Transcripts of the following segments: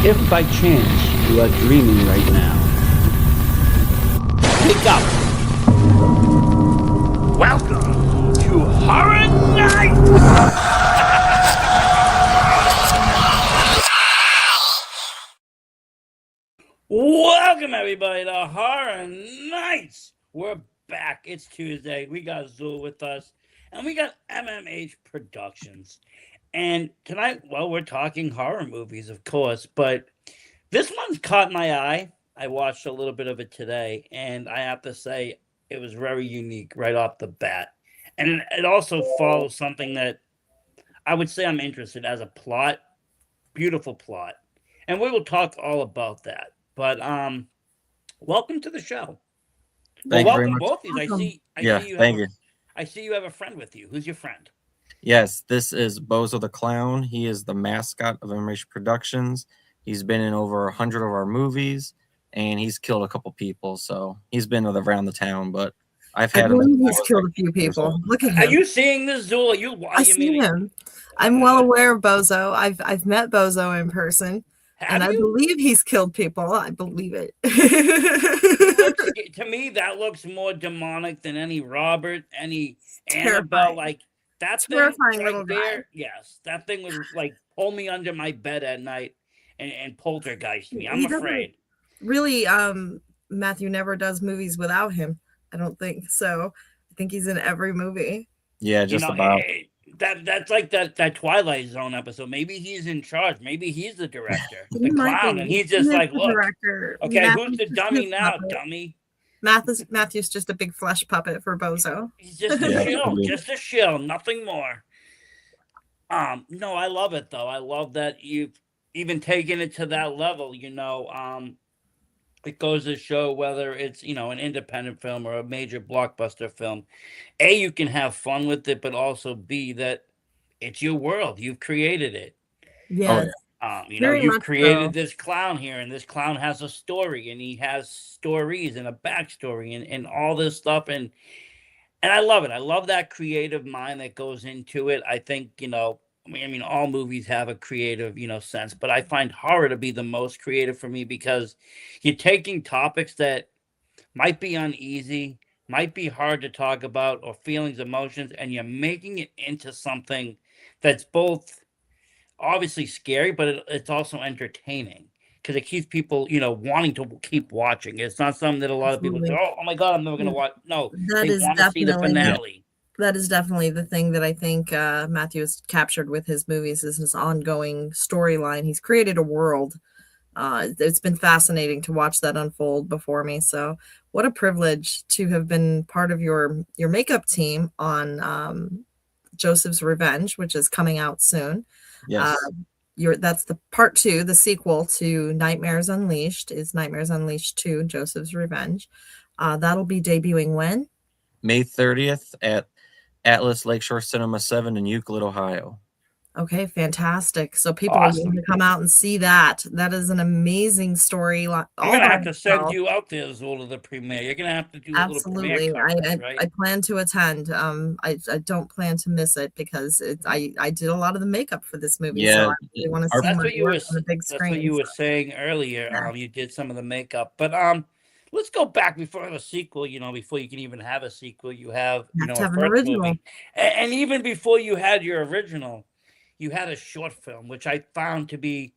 If by chance you are dreaming right now, wake up! Welcome to Horror Nights! Welcome everybody to Horror Nights! We're back. It's Tuesday. We got Zool with us, and we got MMH Productions. And tonight, well, we're talking horror movies, of course, but this one's caught my eye. I watched a little bit of it today, and I have to say it was very unique right off the bat. And it also follows something that I would say I'm interested as a plot, beautiful plot. And we will talk all about that. But welcome to the show. Thank you very Welcome much. both of you. I see you have a friend with you. Who's your friend? Yes, this is Bozo the Clown. He is the mascot of MMH Productions. He's been in over 100 of our movies, and he's killed a couple people. So he's been around the town, but I've had him. He's killed a few people. Look at him. Are you seeing this, Zool? I see him. I'm well aware of Bozo. I've met Bozo in person, and I believe he's killed people. I believe it. To me, that looks more demonic than any Robert, any Terrifying. Annabelle. Like that Terrifying thing little right there. guy. Yes, that thing was like pull me under my bed at night and poltergeist me. I'm He doesn't- afraid. Really, Matthew never does movies without him. I don't think so. I think he's in every movie. Yeah, just about. That's like that Twilight Zone episode. Maybe he's in charge. Maybe he's the director, He the might clown, be. and he's just He like, is the look, director. okay, Matthew's who's the just dummy a now, puppet. dummy? Matthew's just a big flesh puppet for Bozo. He's just a Yeah, shill, probably. just a shill, nothing more. No, I love it though. I love that you've even taken it to that level. It goes to show whether it's an independent film or a major blockbuster film. A, you can have fun with it, but also B, that it's your world. You've created it. Yes. Very You've much created so. this clown here, and this clown has a story, and he has stories and a backstory and all this stuff. And I love it. I love that creative mind that goes into it. I think, all movies have a creative, sense, but I find horror to be the most creative for me because you're taking topics that might be uneasy, might be hard to talk about, or feelings, emotions, and you're making it into something that's both obviously scary, but it's also entertaining because it keeps people, wanting to keep watching. It's not something that a lot of people say, Absolutely. oh my God, I'm never going to watch. No, That they is want to see the definitely- finale. That is definitely the thing that I think Matthew has captured with his movies is his ongoing storyline. He's created a world. It's been fascinating to watch that unfold before me. So what a privilege to have been part of your makeup team on Joseph's Revenge, which is coming out soon. Yes. That's the part 2, the sequel to Nightmares Unleashed is Nightmares Unleashed 2, Joseph's Revenge. That'll be debuting when? May 30th at Atlas Lakeshore Cinema 7 in Euclid, Ohio. Okay, fantastic. So people Awesome. are going to come out and see that. That is an amazing story. I'm going to have to send you out there, Zool, to the premiere. You're going to have to do a little Absolutely. premiere coverage, right? I plan to attend. I don't plan to miss it because I did a lot of the makeup for this movie. Yeah. So I really want to see That's my what you work were. on the big That's screen. what you were saying earlier. Yeah. You did some of the makeup, but let's go back before the sequel. Before you can even have a sequel, you have You have to a have an first original. movie, and even before you had your original, you had a short film, which I find to be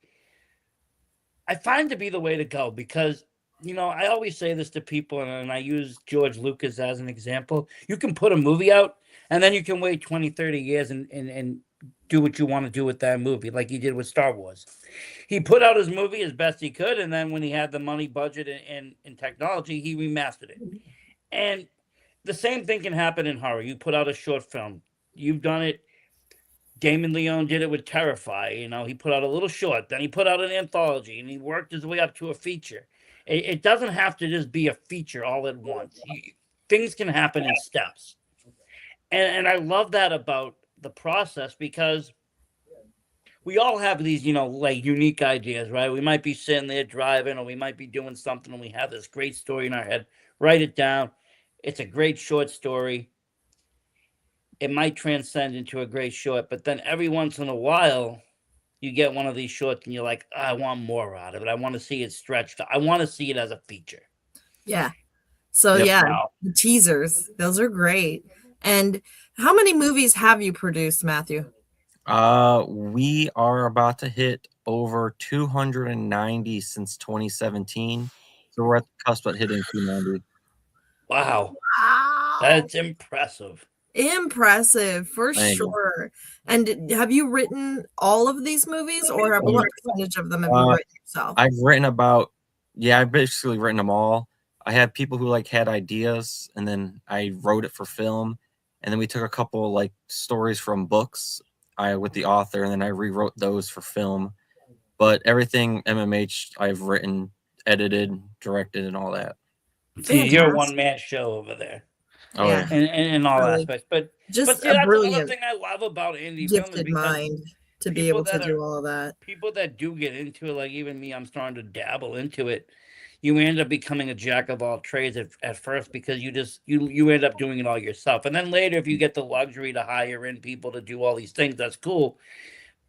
the way to go because I always say this to people, and I use George Lucas as an example. You can put a movie out, and then you can wait 20, 30 years and do what you want to do with that movie, like he did with Star Wars. He put out his movie as best he could, and then when he had the money, budget, and technology, he remastered it. And the same thing can happen in horror. You put out a short film. You've done it. Damon Leone did it with Terrify. He put out a little short, then he put out an anthology, and he worked his way up to a feature. It doesn't have to just be a feature all at once. Things can happen in steps. And I love that about the process because we all have these, like unique ideas, right? We might be sitting there driving, or we might be doing something, and we have this great story in our head. Write it down. It's a great short story. It might transcend into a great short, but then every once in a while, you get one of these shorts and you're like, I want more out of it. I want to see it stretched. I want to see it as a feature. Yeah. So Yep. yeah, Wow. the teasers, those are great. And how many movies have you produced, Matthew? We are about to hit over 290 since 2017. So we're at the cusp of hitting 290. Wow. Wow. That's impressive. Impressive for Thank you. sure. And have you written all of these movies, or what percentage of them have you written yourself? I've written about, I've basically written them all. I had people who like had ideas, and then I wrote it for film, and then we took a couple like stories from books with the author, and then I rewrote those for film. But everything MMH I've written, edited, directed, and all that. See, you're a Fantastic. one-man show over there. Oh, Yeah. In all Really. aspects. But Just see, a that's another brilliant, thing I love about indie film is gifted because mind to be people able to that do are- all of that. people that do get into it, like even me, I'm starting to dabble into it. You end up becoming a jack of all trades at first because you end up doing it all yourself. And then later, if you get the luxury to hire in people to do all these things, that's cool.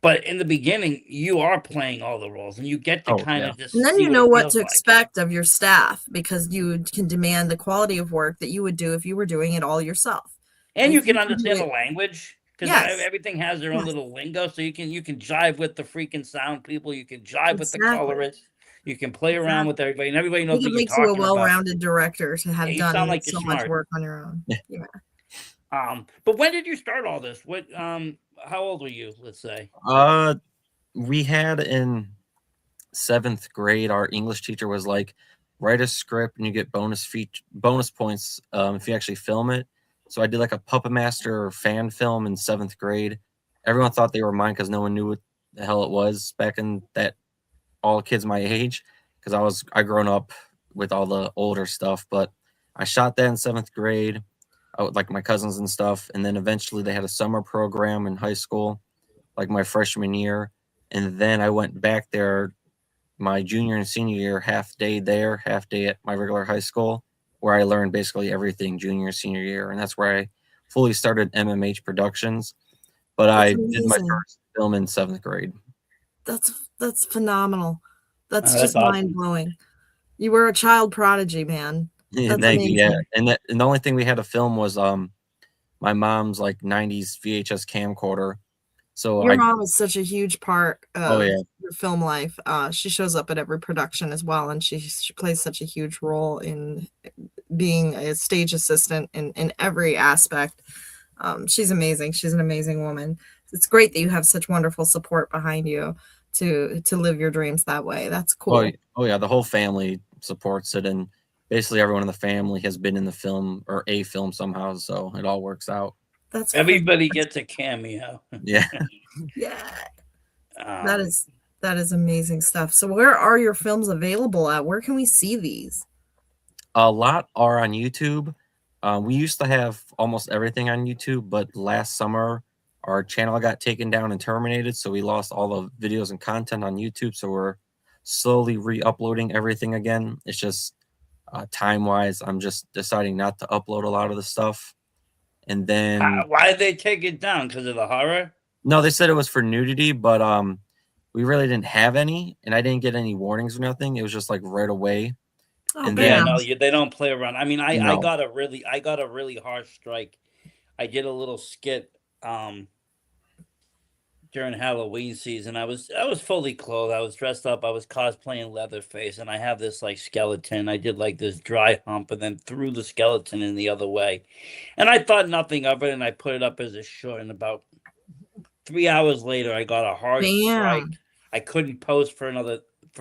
But in the beginning, you are playing all the roles, and you get to Oh, kind yeah. of just And then see you know it what feels to like. expect of your staff, because you can demand the quality of work that you would do if you were doing it all yourself. And If you can you can do understand the it- language because Yes. everything has their own Yes. little lingo. So you can jive with the freaking sound people. You can jive with the Exactly. colorists. You can play around with everybody, and everybody I knows think what it you're makes you a talking about. well-rounded director to have Yeah, you sound done like you're so much smart. work on your own. Yeah. But when did you start all this? What how old were you, let's say? We had in 7th grade, our English teacher was like, write a script and you get bonus points if you actually film it. So I did like a Puppet Master fan film in 7th grade. Everyone thought they were mine because no one knew what the hell it was back in that, all kids my age, because I grown up with all the older stuff. But I shot that in 7th grade, with like my cousins and stuff. And then eventually they had a summer program in high school, like my freshman year. And then I went back there my junior and senior year, half day there, half day at my regular high school, where I learned basically everything junior and senior year. And that's where I fully started MMH Productions. But That's I did my amazing. first film in 7th grade. That's phenomenal. That's That's just awesome. mind-blowing. You were a child prodigy, man. That's Thank you. Yeah. amazing. And the only thing we had to film was my mom's like 90s VHS camcorder. So Your mom is such a huge part of yeah. your film life. She shows up at every production as well, and she plays such a huge role in being a stage assistant in every aspect. She's amazing. She's an amazing woman. It's great that you have such wonderful support behind you to live your dreams that way. That's cool. Oh yeah, the whole family supports it, and basically everyone in the family has been in the film or a film somehow, so it all works out. That's Everybody gets a cameo. Yeah. yeah. Um, That is amazing stuff. So where are your films available at? Where can we see these? A lot are on YouTube. We used to have almost everything on YouTube, but last summer our channel got taken down and terminated, so we lost all the videos and content on YouTube. So we're slowly re-uploading everything again. It's just time-wise, I'm just deciding not to upload a lot of the stuff. And then why did they take it down? Because of the horror? no, they said it was for nudity, but we really didn't have any, and I didn't get any warnings or nothing. It was just like right away. Oh, And Yeah, then- no, they don't play around. I mean, I No. got a really harsh strike. I did a little skit during Halloween season. I was fully clothed. I was dressed up. I was cosplaying Leatherface, and I have this like skeleton. I did like this dry hump, and then threw the skeleton in the other way. And I thought nothing of it, and I put it up as a short. And about 3 hours later, I got a hard strike. Damn. I couldn't post for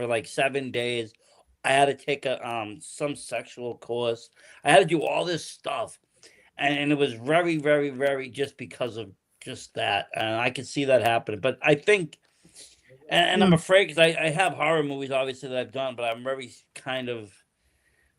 like 7 days. I had to take a some sexual course. I had to do all this stuff, and it was very, very, very just because of just that. And I could see that happening. But I think, and I'm afraid because I have horror movies obviously that I've done, but I'm very kind of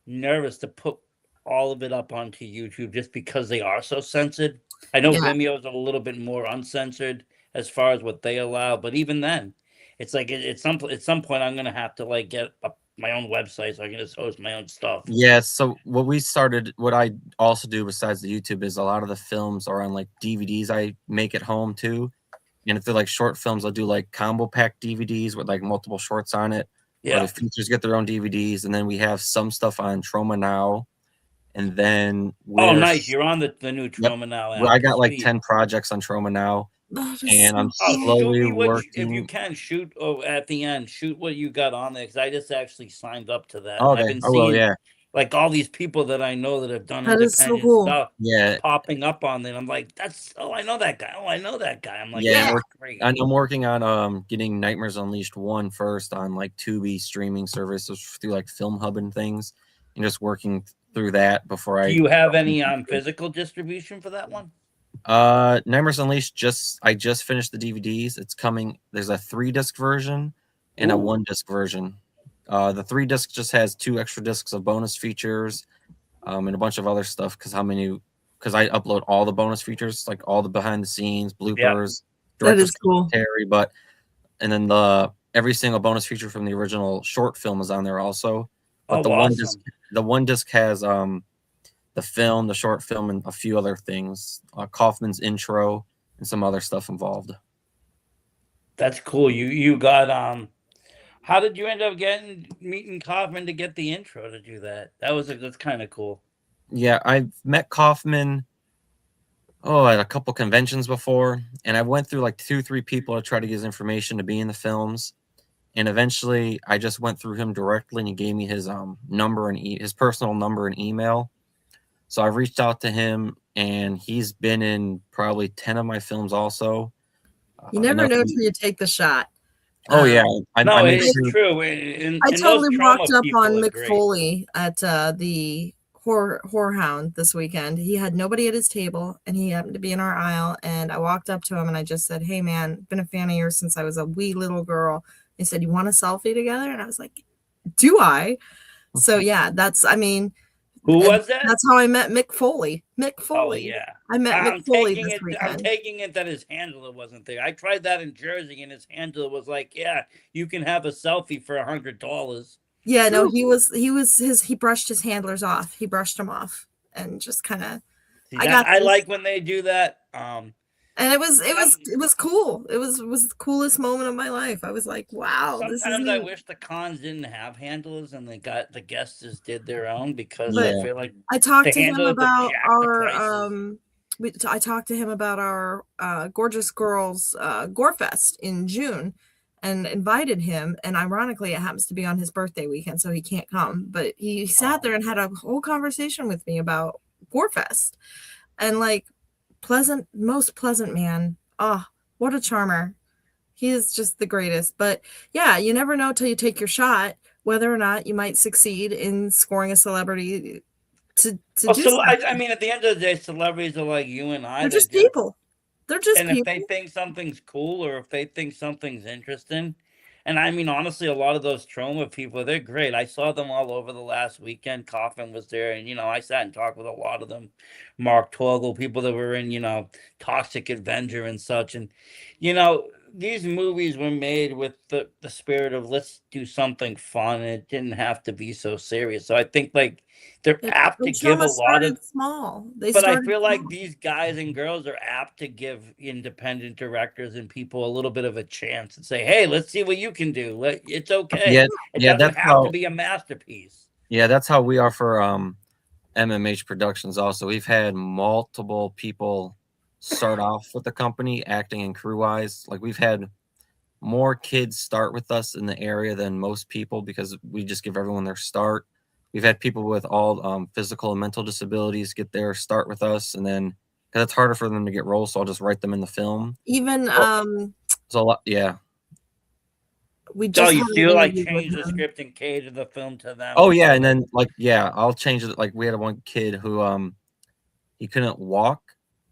nervous to put all of it up onto YouTube just because they are so censored. I know Yeah. Vimeo is a little bit more uncensored as far as what they allow, but even then, it's like at some point I'm gonna have to like get my own website so I can just host my own stuff. Yeah, so what I also do besides the YouTube is a lot of the films are on like DVDs I make at home too. And if they're like short films, I'll do like combo pack DVDs with like multiple shorts on it. Or Yeah. the features get their own DVDs, and then we have some stuff on Trauma Now, and then Oh, we're nice. You're on the new Yep. Trauma Now Well, I app. got like Sweet. 10 projects on Trauma Now, That is and so I'm Oh, cool. shoot slowly me what if you working. can shoot. Oh, at the end, shoot what you got on there because I just actually signed up to that. And I've Okay, been I will. seeing Yeah, like all these people that I know that have done That is so independent cool. stuff yeah, popping up on there. I'm like, that's I know that guy. Oh, I know that guy. I'm like, yeah. yeah, great. I'm working on getting Nightmares Unleashed 1 first on like Tubi streaming services through like Film Hub and things, and just working through that before Do I. you have any physical distribution for that one? Nightmares Unleashed. I just finished the DVDs. It's coming. There's a 3-disc version and a Ooh. 1-disc version. The 3-disc just has 2 extra discs of bonus features, and a bunch of other stuff. Because I upload all the bonus features, like all the behind the scenes bloopers, That is director's cool. commentary, and then every single bonus feature from the original short film is on there also. But Oh, the awesome. one disc has the film, the short film, and a few other things. Kaufman's intro and some other stuff involved. That's cool. You got how did you end up meeting Kaufman to get the intro to do that? That's kind of cool. Yeah, I've met Kaufman at a couple conventions before, and I went through like 2-3 people to try to get his information to be in the films. And eventually I just went through him directly, and he gave me his number and his personal number and email. So I reached out to him, and he's been in probably 10 of my films also. You never know till you take the shot. Oh yeah, No, I make it's sure. true. And I those totally trauma walked up people on are Mick great. Foley at the horror hound this weekend. He had nobody at his table, and he happened to be in our aisle. And I walked up to him and I just said, "Hey man, been a fan of yours since I was a wee little girl." He said, "You want a selfie together?" And I was like, "Do I?" So yeah, Who was that? that's how I met Mick Foley. Mick Oh Foley. yeah. I met I'm Mick Foley taking this it. I'm weekend. taking it that his handler wasn't there. I tried that in Jersey, and his handler was like, "Yeah, you can have a selfie for $100." Yeah, no, he brushed his handlers off. He brushed them off and just kind of. I like when they do that. And it was cool. It was the coolest moment of my life. I was like, wow, this is Sometimes I neat. wish the cons didn't have handlers and the guests just did their own because But I feel like I talked the to him handlers have about jacked the our prices. I talked to him about our Gorgeous Girls Gore Fest in June and invited him, and ironically it happens to be on his birthday weekend, so he can't come, but he sat there and had a whole conversation with me about Gore Fest. And like most pleasant man. Oh, what a charmer. He is just the greatest. But yeah, you never know till you take your shot whether or not you might succeed in scoring a celebrity to do So something. I mean, at the end of the day, celebrities are like you and I. They're just people. They're just And people. if they think something's cool or if they think something's interesting, and I mean, honestly, a lot of those trauma people, they're great. I saw them all over the last weekend. Coffin was there, and I sat and talked with a lot of them. Mark Toggle, people that were in, Toxic Avenger and such. And, these movies were made with the spirit of let's do something fun. And it didn't have to be so serious. So I think like they're apt to give a lot of small. But I feel like these guys and girls are apt to give independent directors and people a little bit of a chance and say, "Hey, let's see what you can do. It's okay. Yeah, It yeah, doesn't that's have to how. be a masterpiece." Yeah, that's how we are for MMH Productions. Also, we've had multiple people start off with the company, acting and crew wise. Like we've had more kids start with us in the area than most people because we just give everyone their start. We've had people with all physical and mental disabilities get their start with us, and then because it's harder for them to get roles, so I'll just write them in the film. Even So a lot, yeah. We just you had an still like interview with change the him. script and cater the film to them. Oh yeah, and then I'll change it. Like we had one kid who he couldn't walk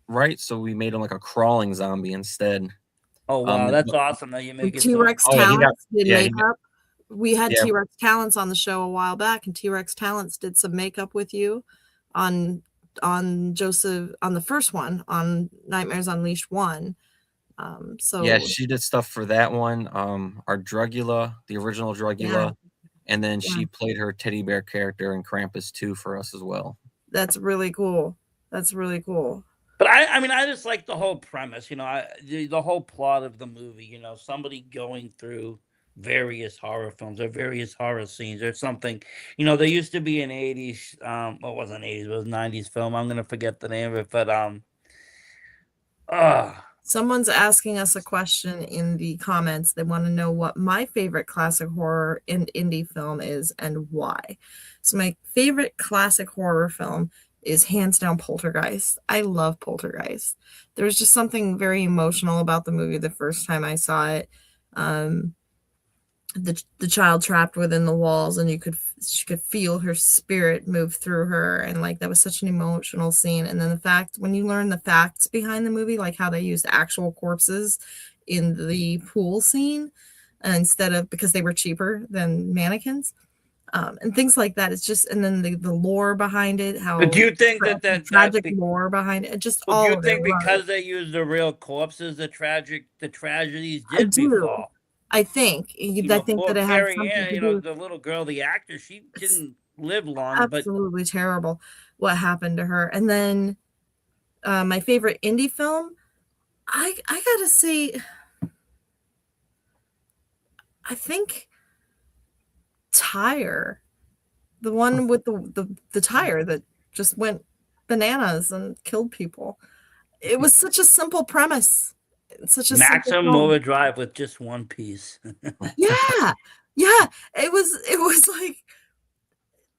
right, so we made him like a crawling zombie instead. Oh wow, that's awesome that you make it. T-Rex Oh, yeah, Talents did yeah, he makeup. We had Yeah. T-Rex Talents on the show a while back, and T-Rex Talents did some makeup with you on Joseph on the first one on Nightmares Unleashed 1. So Yeah, she did stuff for that one. Our Drugula, the original Drugula, and then she played her teddy bear character in Krampus 2 for us as well. that's really cool. That's really cool. But I mean, I just like the whole premise, the whole plot of the movie. Somebody going through various horror films or various horror scenes or something. There used to be an '80s, well, it wasn't '80s, it was '90s film. I'm gonna forget the name of it, but uh Someone's asking us a question in the comments. They want to know what my favorite classic horror and indie film is and why. So my favorite classic horror film is hands down Poltergeist. I love Poltergeist. There was just something very emotional about the movie the first time I saw it. The child trapped within the walls, and she could feel her spirit move through her, and like that was such an emotional scene. And then the fact, when you learn the facts behind the movie, like how they used actual corpses in the pool scene instead of, because they were cheaper than mannequins, and things like that. It's just, and then the lore behind it, how but do you think tragic lore behind it, just well, all do you of think it. I love because it. they used the real corpses, the tragedies I did do. befall? I think I think Poor that it had Carrie something Ann, to do. the little girl, the actor, she It's didn't live long, but absolutely terrible what happened to her. And then my favorite indie film, I gotta say, I think Tire, the one with the tire that just went bananas and killed people. It was such a simple premise. It's such a simple Maxim film. Motor Drive with just one piece. Yeah. Yeah. It was like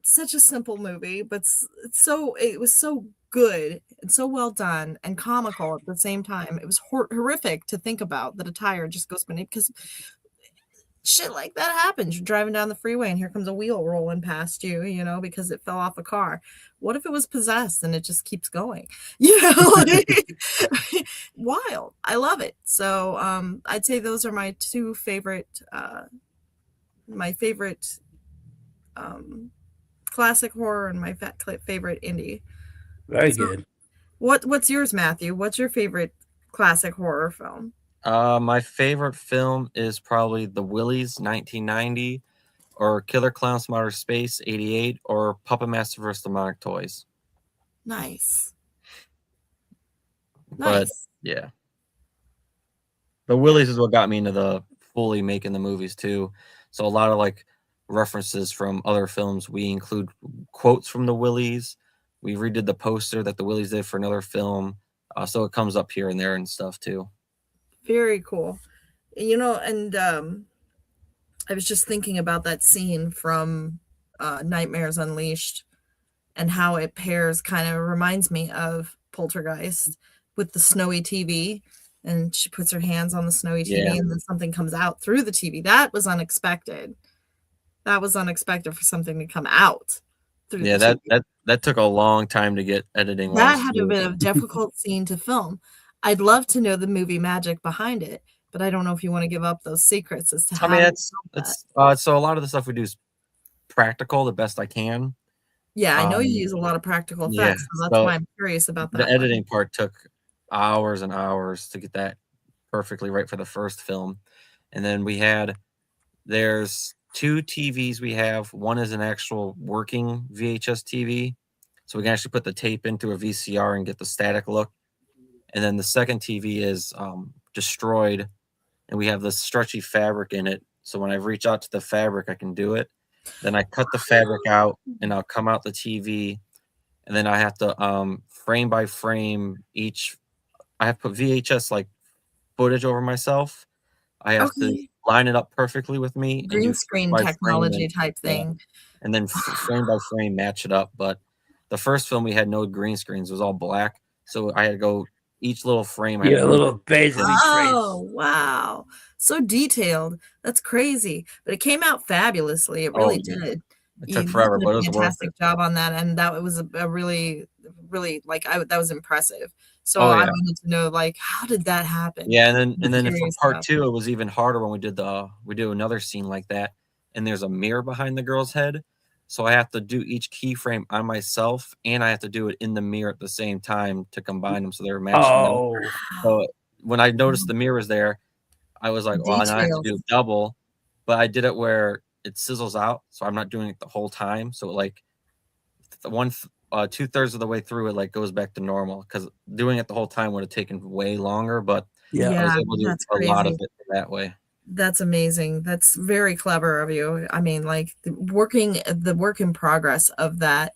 such a simple movie, but it was so good and so well done and comical at the same time. It was horrific to think about that a tire just goes beneath, because shit like that happens. You're driving down the freeway and here comes a wheel rolling past you, because it fell off a car. What if it was possessed and it just keeps going? Like, wild. I love it. So I'd say those are my two favorite um, classic horror and my favorite indie. Very So good. what's yours, Matthew? What's your favorite classic horror film? My favorite film is probably The Willies 1990, or Killer Clowns from Outer Space 88, or Puppet Master vs. Demonic Toys. Nice. But Nice. yeah, The Willies is what got me into the fully making the movies too. So a lot of like references from other films. We include quotes from The Willies. We redid the poster that The Willies did for another film. So it comes up here and there and stuff too. Very cool. And I was just thinking about that scene from Nightmares Unleashed and how it pairs, kind of reminds me of Poltergeist with the snowy TV. And she puts her hands on the snowy TV, Yeah. and then something comes out through the TV. That was unexpected. That was unexpected for something to come out through Yeah, the TV. that took a long time to get editing That wise had to have too. been a difficult scene to film. I'd love to know the movie magic behind it, but I don't know if you want to give up those secrets as to I how mean, you it's filmed that. it's so a lot of the stuff we do is practical the best I can. Yeah, I know you Um, use a lot of practical yeah, effects, so that's so why I'm curious about the that one. editing part took hours and hours to get that perfectly right for the first film. And then there's two TVs we have. One is an actual working VHS TV, so we can actually put the tape into a VCR and get the static look. And then the second TV is destroyed, and we have this stretchy fabric in it. So when I reach out to the fabric, I can do it. Then I cut the fabric out, and I'll come out the TV, and then I have to frame by frame each. I have to put VHS like footage over myself. I have to Okay. line it up perfectly with me and do Green frame screen by frame, technology type yeah, thing. and then frame by frame match it up. But the first film we had no green screens; it was all black, so I had to go each little frame. I had to Yeah, a go little basically trace. Oh, wow. So detailed. That's crazy. But it came out fabulously. It Oh really yeah, did. it You took forever, did but it a was worth it. fantastic job on that, and that was a really, really, like, that was impressive. So Oh I yeah, wanted to know, like, how did that happen? yeah, and I'm then for curious part about that. two, it was even harder when we do another scene like that, and there's a mirror behind the girl's head, so I have to do each keyframe on myself, and I have to do it in the mirror at the same time to combine them so they're matching up. Oh, Wow. So when I noticed the mirror was there, I was like, well, now I have to do Details. double, but I did it where it sizzles out, so I'm not doing it the whole time. So like the 2/3 of the way through, it like goes back to normal because doing it the whole time would have taken way longer. But Yeah. I Yeah, was able to do that's a lot of crazy. it that way. That's amazing. That's very clever of you. I mean, like the work in progress of that,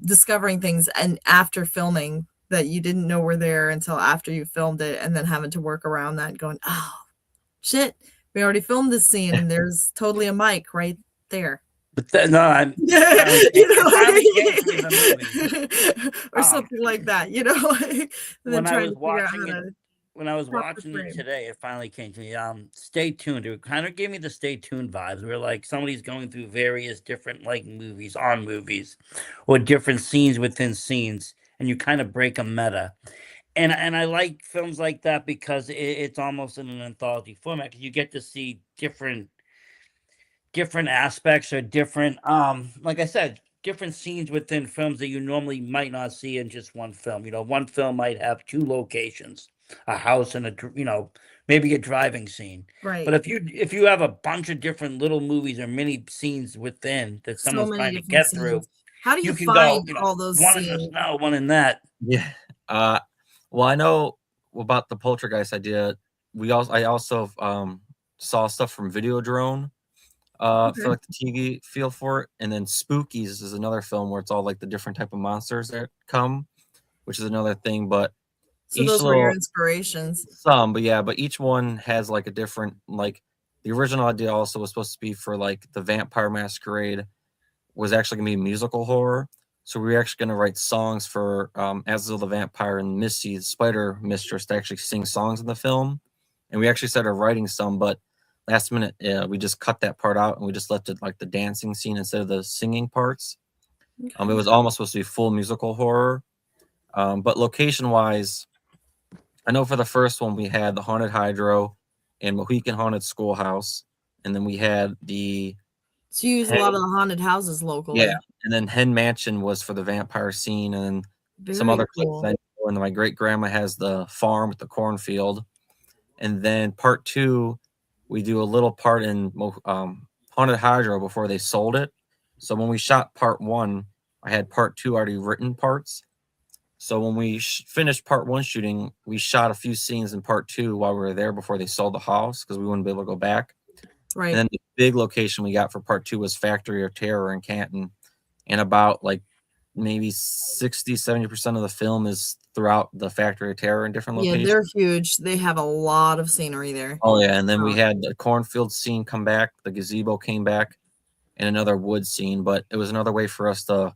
discovering things and after filming that you didn't know were there until after you filmed it, and then having to work around that, going, oh shit, we already filmed this scene, and there's totally a mic right there. But no, I'm You finally came to me the movie. or something like that, and then When I trying was to figure out how watching it, to when I was proper watching it frame. today, it finally came to me. Stay tuned. It kind of gave me the Stay Tuned vibes, where like somebody's going through various different like movies on movies, or different scenes within scenes, and you kind of break a meta. And I like films like that because it's almost in an anthology format. 'Cause you get to see different aspects or different, like I said, different scenes within films that you normally might not see in just one film. One film might have two locations, a house and maybe a driving scene. But Right. if you have a bunch of different little movies or mini scenes within that So someone's many trying to different get through, scenes. How do you you can go, find all those one in the scenes? snow, one in that. Yeah. Well, I know about the Poltergeist idea. I also saw stuff from Videodrome for Okay. like the TV feel for it, and then Spookies is another film where it's all like the different type of monsters that come, which is another thing. But So each those were your little inspirations. some, but yeah, but each one has like a different like. The original idea also was supposed to be for like the Vampire Masquerade was actually gonna be musical horror. So we were actually gonna write songs for Azazel the Vampire and Missy, the Spider Mistress, to actually sing songs in the film. And we actually started writing some, but last minute we just cut that part out and we just left it like the dancing scene instead of the singing parts. It Okay. was almost supposed to be full musical horror. But location wise, I know for the first one we had the Haunted Hydro and Mohican Haunted Schoolhouse, and then we had the So you use a lot of the haunted houses yeah, locally. and then Hen Mansion was for the vampire scene, and some Very other places cool. I know, and my great grandma has the farm with the cornfield. And then part 2, we do a little part in Haunted Hydro before they sold it. So when we shot part 1, I had part 2 already written parts. So when we finished part 1 shooting, we shot a few scenes in part 2 while we were there before they sold the house because we wouldn't be able to go back. And Right. then the big location we got for part 2 was Factory of Terror in Canton. And about like maybe 60-70% of the film is throughout the Factory of Terror in different Yeah, locations. they're huge. They have a lot of scenery there. Oh yeah, and then we Oh. had the cornfield scene come back, the gazebo came back, and another wood scene. But it was another way for us to,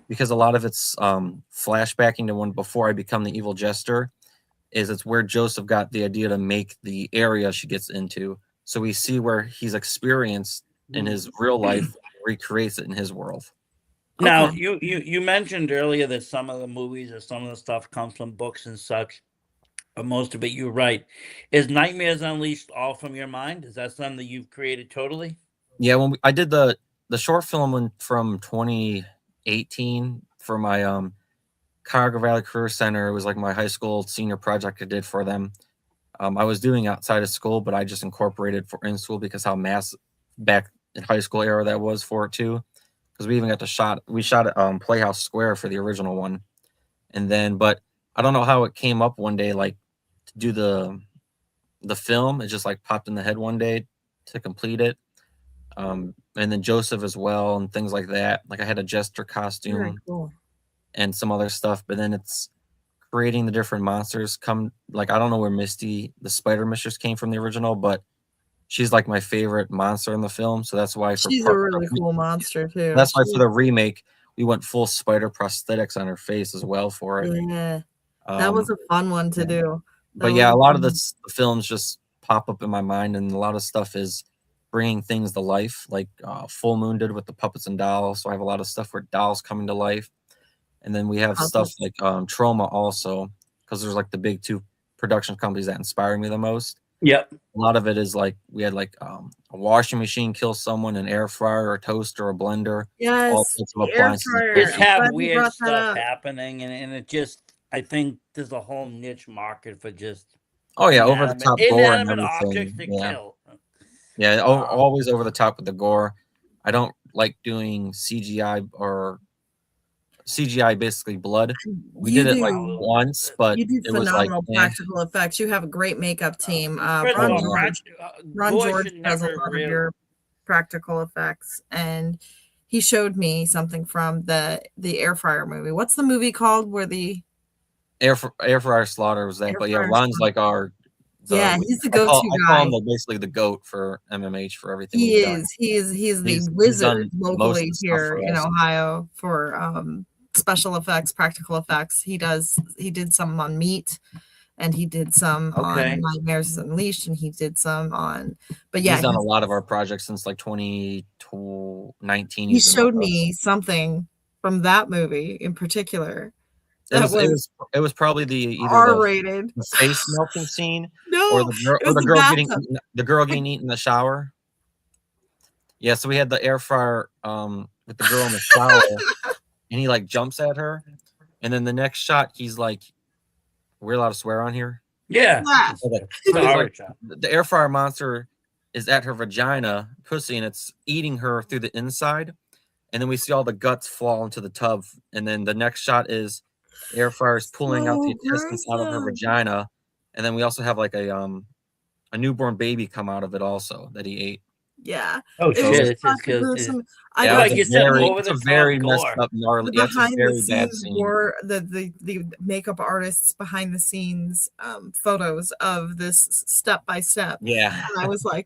because a lot of it's flashbacking to when before I become the evil jester, is it's where Joseph got the idea to make the area she gets into. So we see where he's experienced in his real life, recreates it in his world. Now, Okay. you mentioned earlier that some of the movies or some of the stuff comes from books and such, but most of it you're right. Is Nightmares Unleashed all from your mind? Is that something that you've created totally? Yeah, when I did the short film from 2018 for my Cuyahoga Valley Career Center, it was like my high school senior project I did for them. I was doing outside of school, but I just incorporated for in school because how back in high school era that was for it too. Because we even got we shot at Playhouse Square for the original one, and then but I don't know how it came up one day like to do the film. It just like popped in the head one day to complete it. And then Joseph as well and things like that. Like I had a jester Very costume cool. and some other stuff, but then it's creating the different monsters come like I don't know where Misty the Spider Mistress came from the original, but she's like my favorite monster in the film. So that's why She's a really cool monster too. that's why for the remake we went full spider prosthetics on her face as well for it. Yeah. That was a fun one to yeah. do. That But was yeah, a lot fun of one. the films just pop up in my mind, and a lot of stuff is bringing things to life, like Full Moon did with the puppets and dolls. So I have a lot of stuff where dolls coming to life, and then we have stuff Puppets. like Trauma also, because there's like the big 2 production companies that inspire me the most. Yep. A lot of it is like we had like a washing machine kill someone, an air fryer, a toaster, a blender, all Yes, sorts of the air appliances. fryer. Just I'm have glad you weird brought that stuff up. happening, and it just I think there's a whole niche market for just Oh yeah, over the top gore and inanimate objects everything. to Yeah. kill. Yeah, always over the top with the gore. I don't like doing CGI or CGI, basically blood. We You did it like do. once, but You do it was like, phenomenal practical effects. You have a great makeup team. First of Ron Oh, all, yeah. George. Ron gore George should does a never lot of really. your practical effects, and he showed me something from the air fryer movie. What's the movie called where the air fryer slaughter was that, air but yeah, fryer Ron's slaughter- like our. Yeah, he's the go-to I call guy. him basically the goat for MMH for everything He we've done. is. He's the He's wizard done most of locally the stuff here for in us. Ohio for special effects, practical effects. He did some on Meat, and he did some Okay. on Nightmares Unleashed, and he did some on. But yeah, He's done a lot of our projects since like 2019. he He's been showed with us. me something from that movie in particular It that was probably either R-rated. the face melting scene No, or the girl it was the getting bathtub. the girl getting eaten in the shower. Yeah, so we had the air fryer with the girl in the shower, and he like jumps at her, and then the next shot he's like, "We're allowed to swear on here." Yeah. Yeah. Okay. It's a So he's horror like, shot. the air fryer monster is at her vagina, pussy, and it's eating her through the inside. And then we see all the guts fall into the tub. And then the next shot is air fryer's pulling out the intestines out of her gruesome. vagina. And then we also have like a newborn baby come out of it also that he ate. Yeah. Oh It shit! was It's fucking just gruesome. I Yeah, got like it's you a said, very, over it's the a top very messed gore. up, gnarly. the Yeah, it's a behind very the bad scenes scene. were the makeup artists behind the scenes photos of this step by step. Yeah, And I was like,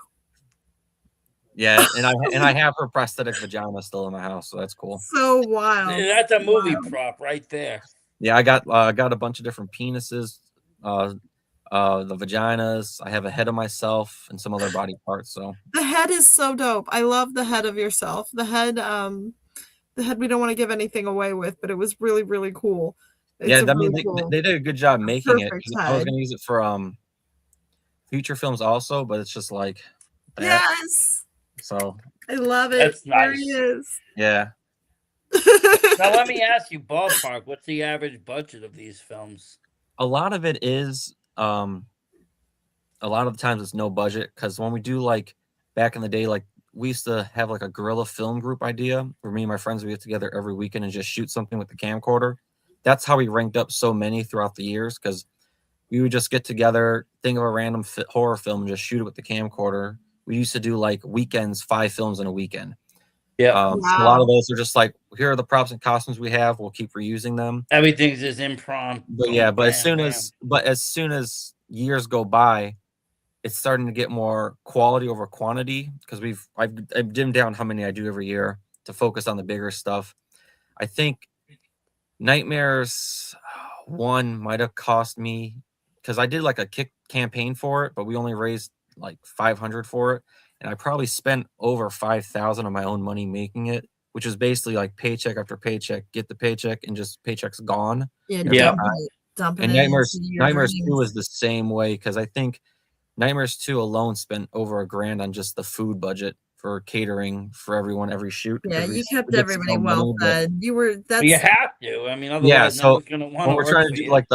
yeah, and I have her prosthetic vagina still in my house, so that's cool. so wild. That's a movie Wild. prop right there. Yeah, I got a bunch of different penises, the vaginas. I have a head of myself and some other body parts. So The head is so dope. I love the head of yourself. The head we don't want to give anything away with, but it was really, really cool. It's yeah, a I mean really cool, they did a good job making it. perfect I was head. gonna use it for future films also, but it's just like that. Yes. So I love it. That's There nice. he is. yeah, Now let me ask you, ballpark, what's the average budget of these films? a lot of it is a lot of the times it's no budget because when we do like back in the day, like we used to have like a guerrilla film group idea where me and my friends would get together every weekend and just shoot something with the camcorder. That's how we ranked up so many throughout the years because we would just get together, think of a random horror film, and just shoot it with the camcorder. We used to do like weekends, 5 films in a weekend. Yeah, A lot Wow. of those are just like, here are the props and costumes we have. We'll keep reusing them. everything's just impromptu. But yeah, but as Bam, soon as years go by, it's starting to get more quality over quantity because I've dimmed down how many I do every year to focus on the bigger stuff. I think Nightmares 1 might have cost me because I did like a kick campaign for it, but we only raised like 500 for it, and I probably spent over 5,000 of my own money making it, which is basically like paycheck after paycheck, get the paycheck and just paycheck's gone. Yeah, Yeah. dumping And it Nightmares into your Nightmares 2 dreams. is the same way because I think Nightmares 2 alone spent over $1,000 on just the food budget for catering for everyone every shoot. Yeah, because you we kept get everybody so well many, but- fed. You were that's You have to. I mean, otherwise, Yeah, no so one's gonna want when to we're work trying for to do you. like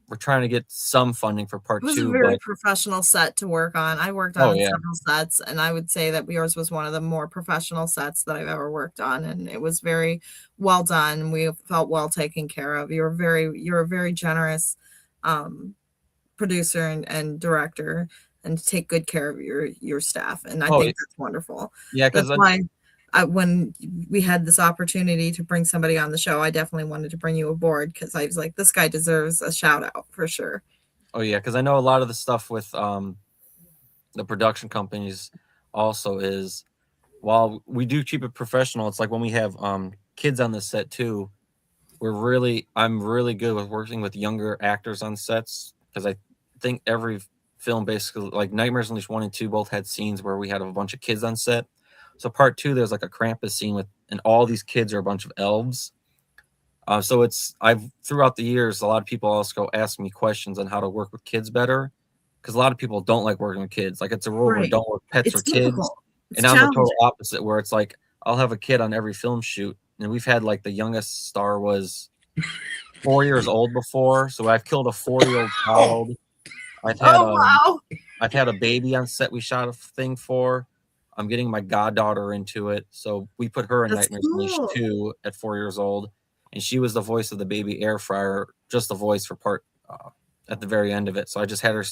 we're trying to get some funding for part it was 2, a very but professional set to work on. I worked Oh, on yeah. several sets, and I would say that yours was one of the more professional sets that I've ever worked on, and it was very well done. We felt well taken care of. You're a very generous producer and director, and take good care of your staff, and I Oh, think that's wonderful. yeah, That's because why when we had this opportunity to bring somebody on the show, I definitely wanted to bring you aboard because I was like, this guy deserves a shout out for sure. I know a lot of the stuff with the production companies also is while we do keep it professional, it's like when we have kids on the set too, I'm really good with working with younger actors on sets because I think every film basically like Nightmares Unleashed 1 and 2 both had scenes where we had a bunch of kids on set. So part 2, there's like a Krampus scene and all these kids are a bunch of elves. So I've throughout the years, a lot of people also ask me questions on how to work with kids better because a lot of people don't like working with kids. Like it's a rule where Right. don't work with pets It's or kids. difficult. It's And I'm the total challenging. opposite where it's like I'll have a kid on every film shoot, and we've had like the youngest star was 4 years old before, so I've killed a 4-year-old child. Wow. I've had a baby on set we shot a thing for. I'm getting my goddaughter into it, so we put her in That's Nightmares Unleashed cool. 2 at 4 years old. and she was the voice of the baby air fryer, just the voice for part at the very end of it. So I just had her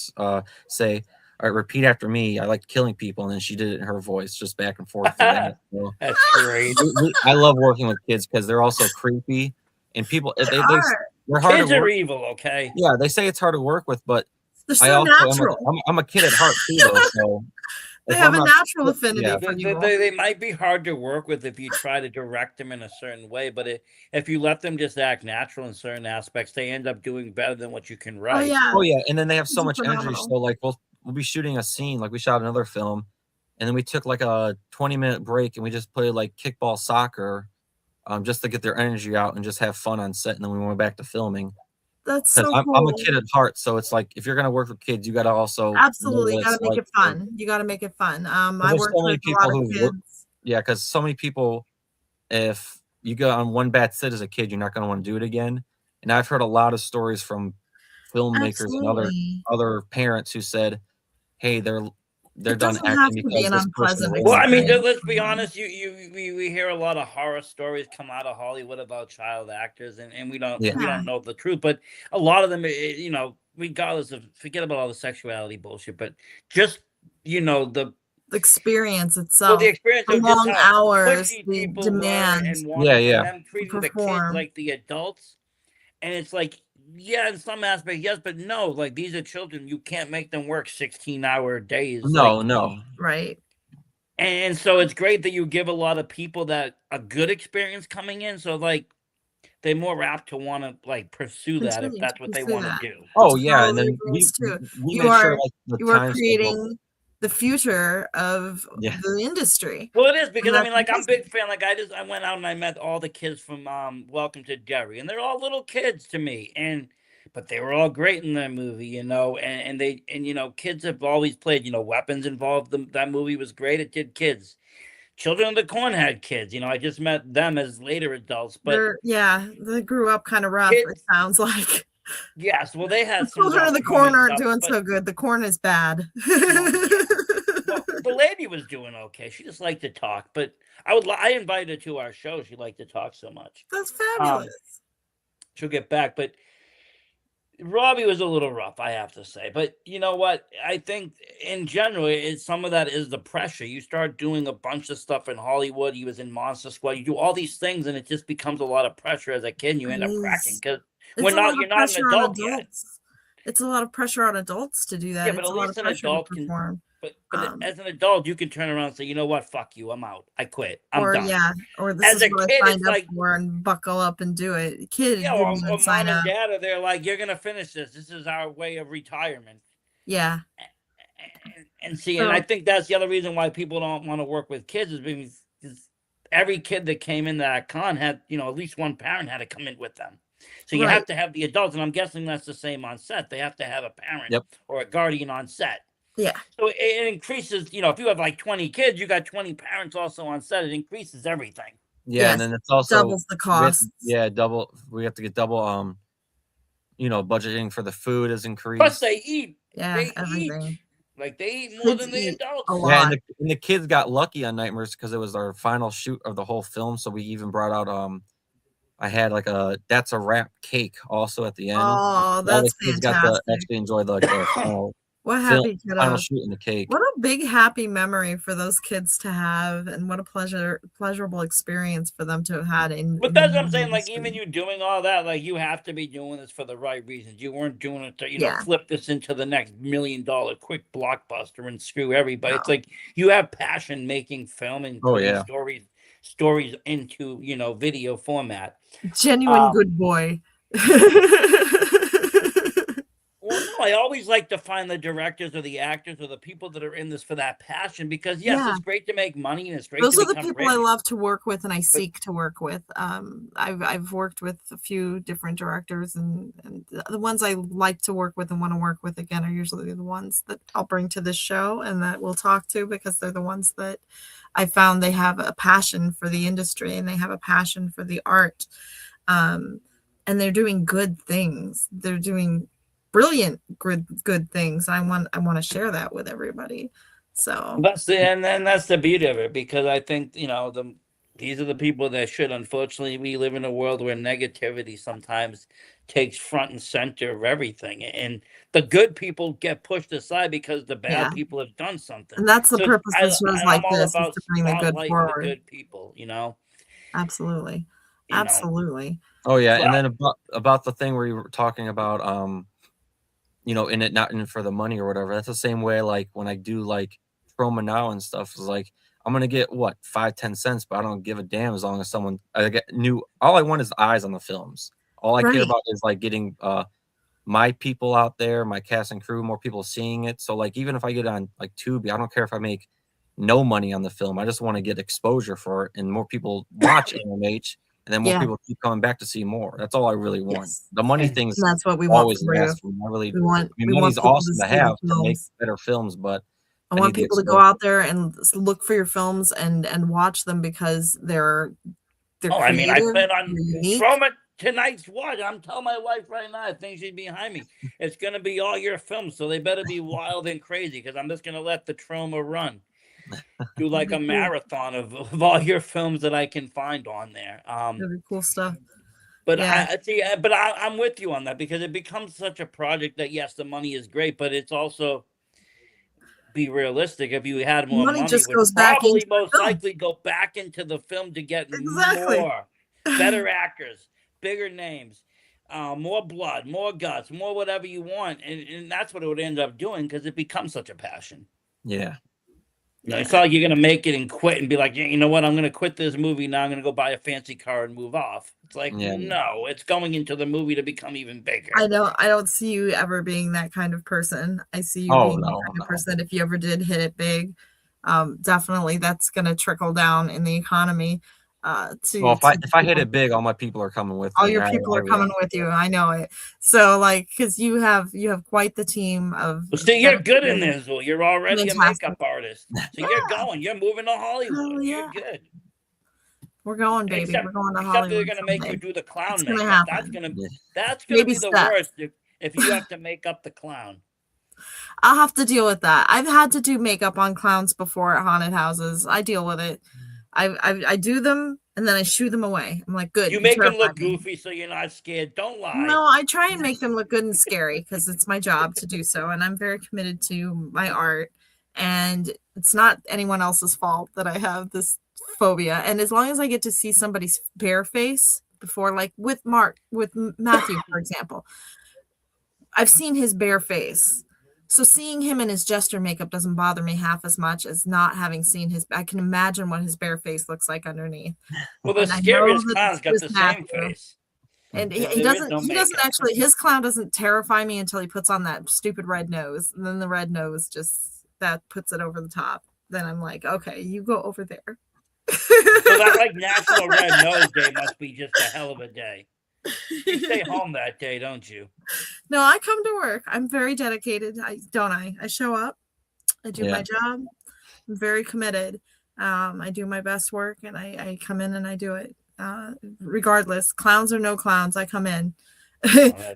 say, "All right, repeat after me. I like killing people," and then she did it in her voice, just back and forth. So, That's great. I love working with kids because they're also creepy, and people they're hard Kids to are work. evil, okay? Yeah, they say it's hard to work with, but They're I so also natural. I'm a kid at heart too, though. So They if have I'm a not, natural affinity yeah, for They, evil. they might be hard to work with if you try to direct them in a certain way, but if you let them just act natural in certain aspects, they end up doing better than what you can Oh write. yeah. oh yeah, and then they have so Kids are much energy. phenomenal. So like we'll be shooting a scene, like we shot another film, and then we took like a 20-minute break and we just played like kickball soccer, just to get their energy out and just have fun on set, and then we went back to filming. That's Because so I'm cool. a kid at heart, so it's like if you're gonna work with kids, you gotta also know Absolutely, what you gotta it's make like it fun. You gotta make it fun. I there's worked so many with a lot people of who work. kids. Yeah, because so many people, if you go on one bad sit as a kid, you're not gonna want to do it again. And I've heard a lot of stories from filmmakers and Absolutely. other parents who said, "Hey, they're It done doesn't have acting to be because an this person unpleasant ruined Well, I it." mean, experience let's for be them. honest. We hear a lot of horror stories come out of Hollywood about child actors, and we don't Yeah. know the truth. But a lot of them, regardless of forget about all the sexuality bullshit, but just the The experience well, itself, the experience the of just long how hours, pushy the people were demands and Yeah, wanted, and yeah. them to treating the kids perform. like the adults. And it's like, yeah, in some aspect, yes, but no. Like these are children. You can't make them work 16-hour days. No, no. Right. And so it's great that you give a lot of people that a good experience coming in. So like they're more apt to want to like pursue that if Continue to that's what they pursue want to that. do. Oh yeah, and Totally then agrees too. we You made sure are like the you are time schedule. creating the future of Yeah. the industry. Well, it is because I that's mean, like I'm a amazing. big fan. Like I went out and I met all the kids from Welcome to Derry, and they're all little kids to me, but they were all great in that movie, and kids have always played, weapons involved. That movie was great. It did kids. Children of the Corn had kids. I just met them as later adults, but They grew up kind of rough, it kids, sounds like. yes, well, they The had some children of rough the corn moments aren't up, doing but so good. The corn is bad. yeah. Well, the lady was doing okay. She just liked to talk, but I invited her to our show. She liked to talk so much. That's Um, fabulous. she'll get back, but Robbie was a little rough, I have to say. But you know what? I think in general, some of that is the pressure. You start doing a bunch of stuff in Hollywood. He was in Monster Squad. You do all these things, and it just becomes a lot of pressure as a kid. And you It end up cracking is. because It's a lot you're of not an pressure on adult yet. adults. It's a lot of pressure on adults to do Yeah, that. but It's at a lot least of an pressure to adult can. perform. But Um, as an adult, you can turn around and say, you know what? Fuck you. I'm out. I quit. I'm or done. or this As is a what kid, I it's signed up like, for and buckle up and do it. Kid yeah, didn't even or sign mom and up. dad are there like, you're gonna finish this. This is our way of retirement. Yeah. And see, and So I think that's the other reason why people don't want to work with kids is because every kid that came in that con had, at least one parent had to come in with them. So you right. have to have the adults, and I'm guessing that's the same on set. They have to have a parent Yep. or a guardian on set. Yeah. So it increases, if you have like 20 kids, you got 20 parents also on set. It increases everything. Yeah, Yes. and then it's also Doubles the costs. double. We have to get double. Budgeting for the food is Plus, increased. they eat. Yeah, They everything. eat. Like they eat more Kids than the eat adults. a Yeah, lot. and the kids got lucky on Nightmares because it was our final shoot of the whole film. So we even brought out I had like that's a wrap cake also at the end. Oh, All the that's kids got to fantastic. actually enjoy the final, What final happy kiddos. shoot in the cake. What a big happy memory for those kids to have, and what a pleasurable experience for them to have had in. But that's what I'm the saying. Like, industry. even you doing all that, like, you have to be doing this for the right reasons. You weren't doing it to, Yeah. flip this into the next $1 million quick blockbuster and screw everybody. No. It's like you have passion making film and Oh, putting yeah. stories into, video format. Genuine good boy. Well, no, I always like to find the directors or the actors or the people that are in this for that passion because, yes, Yeah. it's great to make money and it's great Those to are the become people rich. I love to work with and I seek to work with. I've worked with a few different directors, and the ones I like to work with and want to work with again are usually the ones that I'll bring to this show and that we'll talk to, because they're the ones that I found they have a passion for the industry and they have a passion for the art. And they're doing good things. They're doing brilliant good things. I want to share that with everybody. So That's the beauty of it, because I think, These are the people that should. Unfortunately, we live in a world where negativity sometimes takes front and center of everything, and the good people get pushed aside because the bad Yeah. people have done something. And that's the So purpose of shows like I'm all this, is about to bring the good spotlighting the forward. good people. Absolutely. You know. Absolutely. Oh yeah, So and then about the thing where you were talking about in it not in for the money or whatever. That's the same way like when I do like promo now and stuff is like I'm gonna get what 5-10 cents, but I don't give a damn as long as someone I get new. All I want is eyes on the films. All I care Right. about is like getting my people out there, my cast and crew, more people seeing it. So like even if I get on like Tubi, I don't care if I make no money on the film. I just want to get exposure for it and more people watch AMH and then more Yeah. people keep coming back to see more. That's all I really want. Yes. The money And thing's And that's what we want always for you. last for me. I really We want money's people to awesome to see the have to make films. better films, but I I want need the people to go exposure. out there and look for your films and watch them because they're I mean, I creative, plan on they're unique. from it tonight's watch. I'm telling my wife right now, I think she's behind me. It's gonna be all your films, so they better be wild and crazy because I'm just gonna let the trauma run. Do like a That'd be cool. marathon of all your films that I can find on there. That'd be cool stuff. But Yeah. I'm with you on that because it becomes such a project that yes, the money is great, but it's also be realistic. If you had more Money money, just would goes back probably into the most film. likely go back into the film to get Exactly. more better actors, bigger names, more blood, more guts, more whatever you want, and that's what it would end up doing because it becomes such a passion. Yeah. It's not like you're gonna make it and quit and be like, yeah, you know what? I'm gonna quit this movie now. I'm gonna go buy a fancy car and move off. It's like, Yeah. no, it's going into the movie to become even bigger. I don't see you ever being that kind of person. I see you Oh being no, the kind no. of person that if you ever did hit it big, definitely that's gonna trickle down in the economy. Well, if I hit it big, all my people are coming with me. all your people are coming with you. I know it. So like, because you have quite the team of. Well, see, you're good in dedicated- this. Well, you're already Fantastic. a makeup artist, so you're going. You're moving to Hollywood. Hell yeah. You're good. We're going, baby. Except, We're going to except Hollywood. they're gonna make you someday. do the clown It's gonna makeup. happen. That's gonna Baby be the steps. worst if you have to make up the clown. I'll have to deal with that. I've had to do makeup on clowns before at haunted houses. I deal with it. I do them and then I shoo them away. I'm like, good. You make them terrified look me. goofy so you're not scared. Don't lie. No, I try and make them look good and scary because it's my job to do so, and I'm very committed to my art. And it's not anyone else's fault that I have this phobia. And as long as I get to see somebody's bare face before, like with Matthew, for example, I've seen his bare face. So seeing him in his jester makeup doesn't bother me half as much as not having seen his. I can imagine what his bare face looks like underneath. Well, the And I know scariest that clown's got this the is same Matthew. face. And There he is doesn't. no He doesn't makeup. actually. His clown doesn't terrify me until he puts on that stupid red nose, and then the red nose just that puts it over the top. Then I'm like, okay, you go over there. So that like National Red Nose Day must be just a hell of a day. You stay home that day, don't you? No, I come to work. I'm very dedicated. I show up. I do my job. I'm very committed. I do my best work, and I come in and I do it. Regardless, clowns or no clowns, I come in.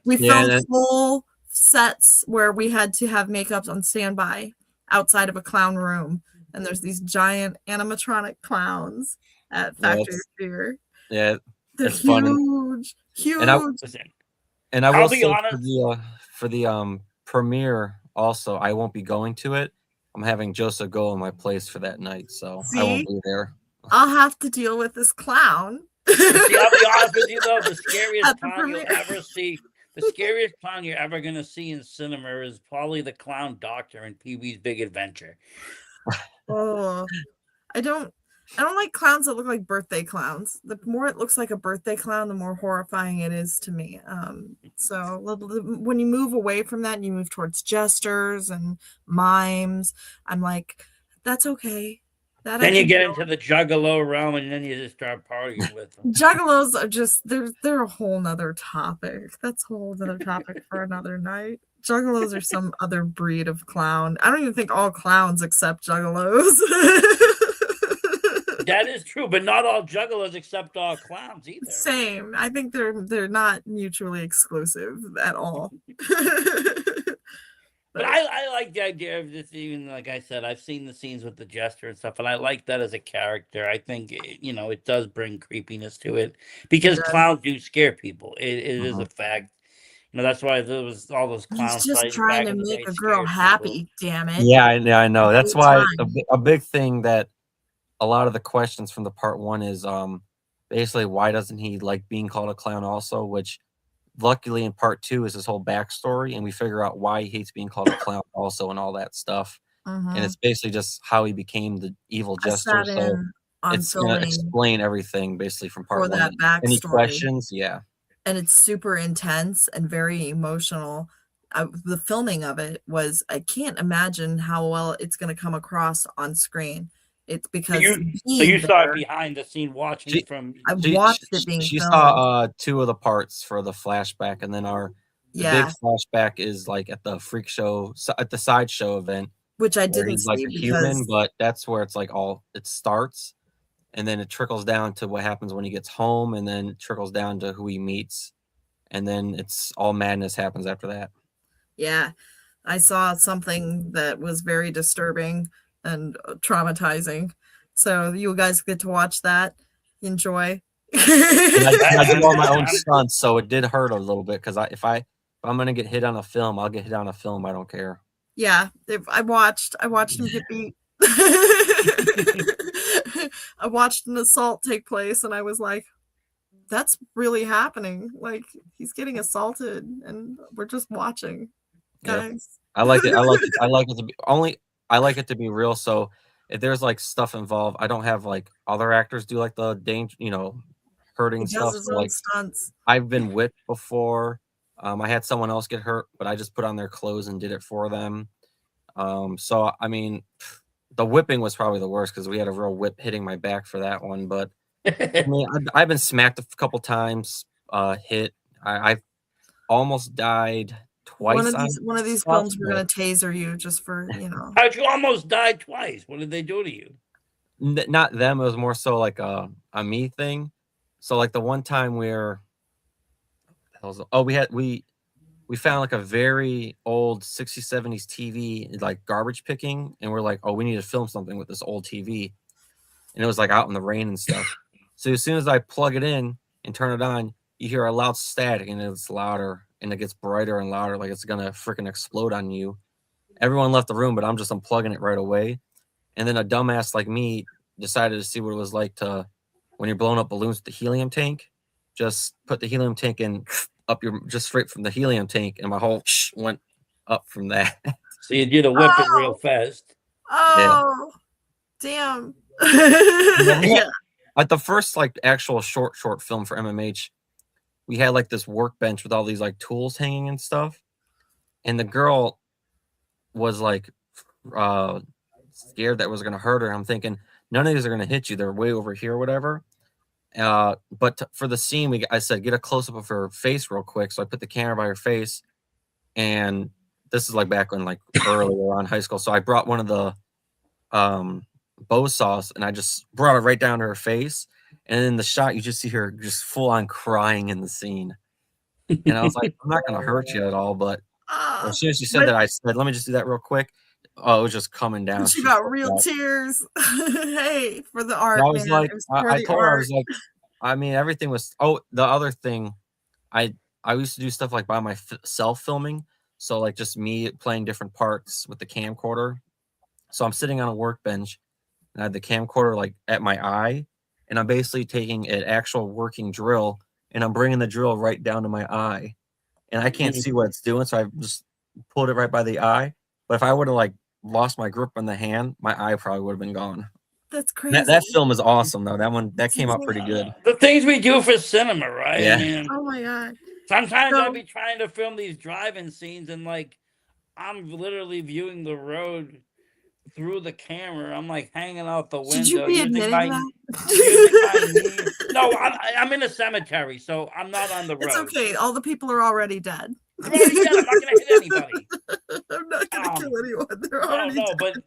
We filmed full sets where we had to have makeup on standby outside of a clown room, and there's these giant animatronic clowns at Factory Fear. Yeah, they're it's huge, funny. huge. And I will be say honest. for the premiere also, I won't be going to it. I'm having Joseph go in my place for that night, so I won't be there. I'll have to deal with this clown. See, I'll be honest with you though, the scariest clown you'll ever see, the scariest clown you're ever gonna see in cinema is probably the clown doctor in Pee-wee's Big Adventure. Oh, I don't like clowns that look like birthday clowns. The more it looks like a birthday clown, the more horrifying it is to me. So when you move away from that and you move towards jesters and mimes, I'm like, that's okay. Then you get into the juggalo realm, and then you just start partying with them. Juggalos are just they're a whole nother topic. That's a whole other topic for another night. Juggalos are some other breed of clown. I don't even think all clowns accept juggalos. That is true, but not all juggalos accept all clowns either. Same. I think they're not mutually exclusive at all. But I like the idea of this. Even like I said, I've seen the scenes with the jester and stuff, and I like that as a character. I think it does bring creepiness to it It because does. clowns do scare people. It is Mhm. a fact. That's why there was all those He's clown just fights trying back to in the make day a girl scared people. happy, damn it. Yeah, I know. That's Every why time. a big thing that a lot of the questions from the part one is basically why doesn't he like being called a clown also, which luckily in part two is his whole backstory, and we figure out why he hates being called a clown also and all that stuff. And Mhm. it's basically just how he became the evil I jester. sat So in on it's gonna filming explain everything basically from part for one. that Any backstory, questions? Yeah. and it's super intense and very emotional. The filming of it was I can't imagine how well it's gonna come across on screen. It's because So you being saw it there, behind the scene, watching She it from. I she watched it being she filmed. saw two of the parts for the flashback, and then the big Yeah, flashback is like at the freak show at the sideshow event which I where didn't he's like see a human, because but that's where it's like all it starts, and then it trickles down to what happens when he gets home, and then it trickles down to who he meets, and then it's all madness happens after that. yeah, I saw something that was very disturbing and traumatizing. So you guys get to watch that. Enjoy. And I do all my own I'm stunts, so it did hurt a little bit because if I'm gonna get hit on a film, I'll get hit on a film. I don't care. Yeah, I watched him get beat. I watched an assault take place and I was like, that's really happening. Like he's getting assaulted and we're just watching. Yeah. Guys. I like it. I like it to be only. I like it to be real. So if there's like stuff involved, I don't have like other actors do like the danger, He hurting does stuff. his So own like stunts. I've been whipped before. I had someone else get hurt, but I just put on their clothes and did it for them. So I mean, the whipping was probably the worst because we had a real whip hitting my back for that one. But I mean, I've been smacked a couple times, hit. I've almost died One twice of on these stuff, films we're but gonna taser you just for, How'd you almost die twice? What did they do to you? Not them. It was more so like a me thing. So like the one time where we found like a very old 60s 70s TV like garbage picking, and we're like, oh, we need to film something with this old TV, and it was like out in the rain and stuff. So as soon as I plug it in and turn it on, you hear a loud static, and it's louder and it gets brighter and louder, like it's gonna freaking explode on you. Everyone left the room, but I'm just unplugging it right away. And then a dumbass like me decided to see what it was like to when you're blowing up balloons with the helium tank. Just put the helium tank in up your just straight from the helium tank, and my whole went up from that. So you did a whip it real Oh, fast. Yeah. oh, damn. Yeah, we had, Yeah. at the first like actual short film for MMH, we had like this workbench with all these like tools hanging and stuff, and the girl was like scared that was gonna hurt her. I'm thinking none of these are gonna hit you. They're way over here, or whatever. But for the scene, I said get a close up of her face real quick. So I put the camera by her face, and this is like back when like earlier on high school. So I brought one of the bow saws and I just brought it right down to her face. And in the shot, you just see her just full on crying in the scene. And I was like, I'm not gonna hurt you at all, but as Ah, soon as she said but that, I said, let me just do that real quick. Oh, it was just coming down. but you She got flipped real out. tears. Hey, for the And art, I was man. like, It was for I the told her, I art. was like, I mean, everything was. Oh, the other thing, I I used to do stuff like by myself filming, so like just me playing different parts with the camcorder. So I'm sitting on a workbench, and I had the camcorder like at my eye, and I'm basically taking an actual working drill, and I'm bringing the drill right down to my eye, and I can't see what it's doing, so I just pulled it right by the eye. But if I would have like lost my grip on the hand, my eye probably would have been gone. That's That crazy. film is awesome though. That came out pretty good. The things we do for cinema, right? I Yeah. mean, Oh my god. sometimes I'll So be trying to film these drive-in scenes, and like I'm literally viewing the road through the camera. I'm like hanging out the should you window be using admitting my knee. that? No, I'm in a cemetery, so I'm not on the It's road. okay. All the people are already dead. I'm already dead. I'm not gonna hit anybody. I'm not gonna kill anyone. They're No, already no, dead. but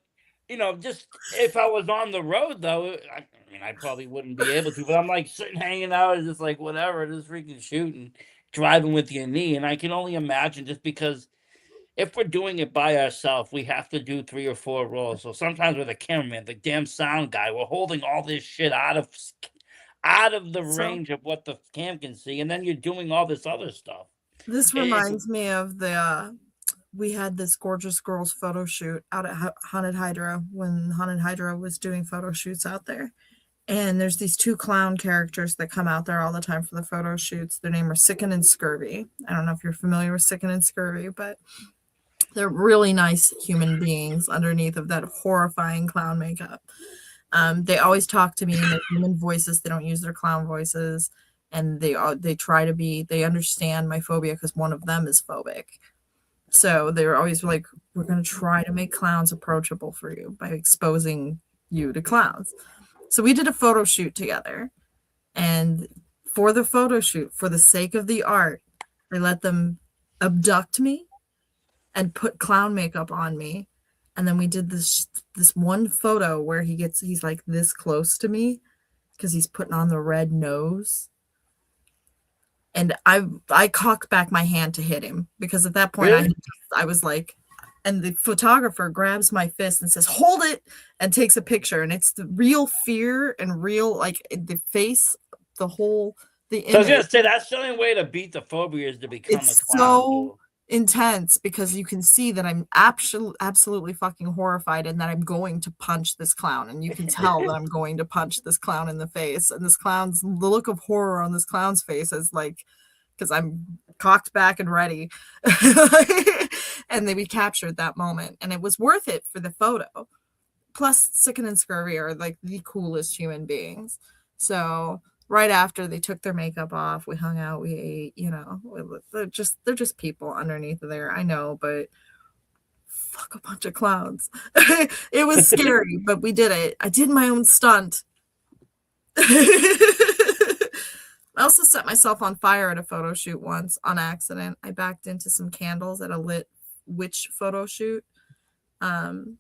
just if I was on the road though, I mean, I probably wouldn't be able to. But I'm like sitting, hanging out, and just like whatever, just freaking shooting, driving with your knee, and I can only imagine just because if we're doing it by ourselves, we have to do 3 or 4 roles. So sometimes with a cameraman, the damn sound guy, we're holding all this shit out of the So range of what the cam can see, and then you're doing all this other stuff. this It's reminds me of the we had this gorgeous girls photo shoot out at Haunted Hydra when Haunted Hydra was doing photo shoots out there. And there's these 2 clown characters that come out there all the time for the photo shoots. Their name are Sicken and Scurvy. I don't know if you're familiar with Sicken and Scurvy, but they're really nice human beings underneath of that horrifying clown makeup. They always talk to me in their human voices. They don't use their clown voices, and they try to be. They understand my phobia because one of them is phobic. So they're always like, "We're going to try to make clowns approachable for you by exposing you to clowns." So we did a photo shoot together, and for the photo shoot, for the sake of the art, I let them abduct me and put clown makeup on me. And then we did this one photo where he's like this close to me because he's putting on the red nose. And I cocked back my hand to hit him because at that point Really? I was like, and the photographer grabs my fist and says, "Hold it," and takes a picture. And it's the real fear and real, like the face, the whole, the So I was image. gonna say that's the only way to beat the phobia is to become It's a clown. so intense because you can see that I'm absolutely fucking horrified and that I'm going to punch this clown, and you can tell that I'm going to punch this clown in the face. And the look of horror on this clown's face is like, because I'm cocked back and ready. And we captured that moment, and it was worth it for the photo. Plus, Sicken and Scurvy are like the coolest human beings. So right after they took their makeup off, we hung out, we ate, they're just people underneath there. I know, but fuck a bunch of clowns. It was scary, but we did it. I did my own stunt. I also set myself on fire at a photo shoot once on accident. I backed into some candles at a lit witch photo shoot. And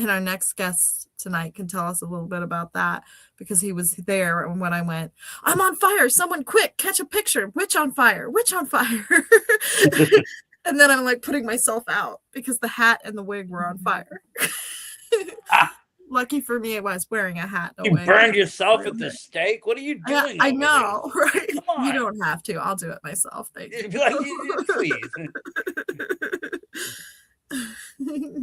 our next guest tonight can tell us a little bit about that because he was there. And when I went, "I'm on fire. Someone quick, catch a picture. Witch on fire. Witch on fire." And then I'm like putting myself out because the hat and the wig were on fire. Ah, Lucky for me, I was wearing a hat. you burned yourself at the stake. What are you Yeah, doing? I over know, right? Come You on. don't have to. I'll do it myself. Thank there? you. Be like, please.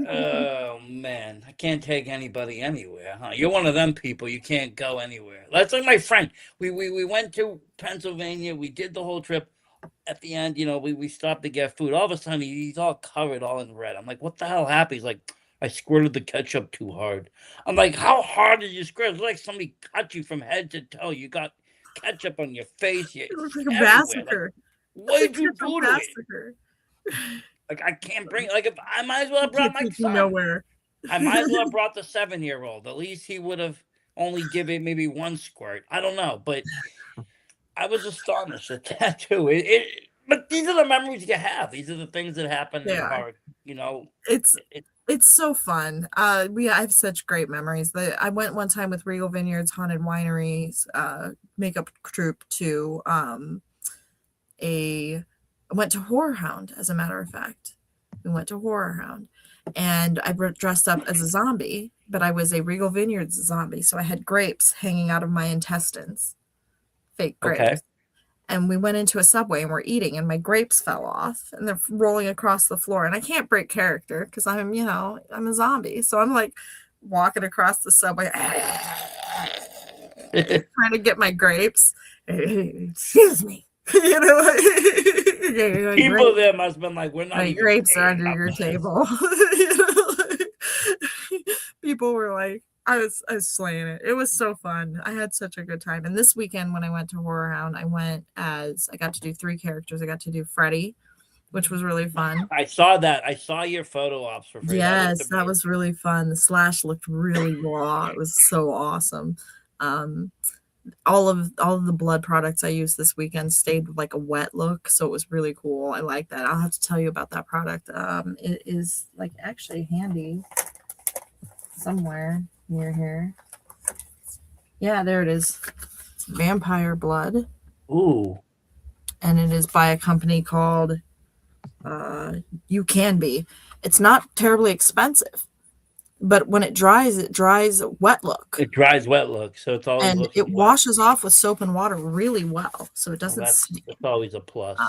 Oh man, I can't take anybody anywhere, huh? You're one of them people. You can't go anywhere. That's like my friend. We went to Pennsylvania. We did the whole trip. At the end, we stopped to get food. All of a sudden, he's all covered, all in red. I'm like, what the hell happened? He's like, I squirted the ketchup too hard. I'm like, how hard did you squirt? It's like somebody cut you from head to toe. You got ketchup on your face. It looks like a everywhere. massacre. What did you It's a do to it? massacre. Like, I can't bring. Like, if I might as well have brought my Can't take you son. nowhere. I might as well have brought the 7-year-old. At least he would have only given maybe one squirt. I don't know, but I was astonished at that too. But these are the memories you have. These are the things that happen in Yeah. horror. It's so fun. I have such great memories. I went one time with Regal Vineyards Haunted Wineries makeup troupe to I went to Horror Hound, as a matter of fact. We went to Horror Hound, and I dressed up as a zombie, but I was a Regal Vineyards zombie, so I had grapes hanging out of my intestines, fake grapes. Okay. And we went into a Subway and we're eating, and my grapes fell off and they're rolling across the floor. And I can't break character because I'm a zombie. So I'm like walking across the Subway, trying to get my grapes. Excuse me. People there must have been like, we're not. My even grapes are thinking under your about this. table. People were like, I was slaying it. It was so fun. I had such a good time. And this weekend when I went to Horror Hound, I got to do 3 characters. I got to do Freddy, which was really fun. I saw that. I saw your photo ops for free. Yes, that was really fun. The slash looked really raw. It was so awesome. All of the blood products I used this weekend stayed with like a wet look, so it was really cool. I like that. I'll have to tell you about that product. It is like actually handy somewhere near here. Yeah, there it is. It's vampire blood. Ooh. And it is by a company called You Can Be. It's not terribly expensive, but when it dries wet look, It dries wet look, so it's always and it looking wet. washes off with soap and water really well, so it Well, doesn't stain. that's always a plus.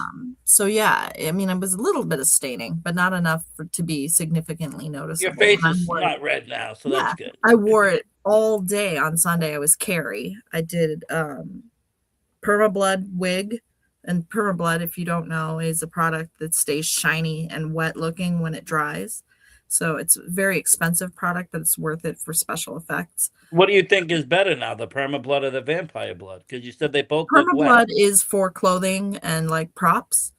So yeah, I mean, it was a little bit of staining, but not enough to be significantly Your noticeable. face And I is wore it. not red now, so that's Yeah, good. I wore it all day on Sunday. I was Carrie. I did Permablood wig, and Permablood, if you don't know, is a product that stays shiny and wet looking when it dries. So it's a very expensive product, but it's worth it for special effects. What do you think is better now, the perma blood or the vampire blood? Because you said they both look wet. Permablood is for clothing and like props,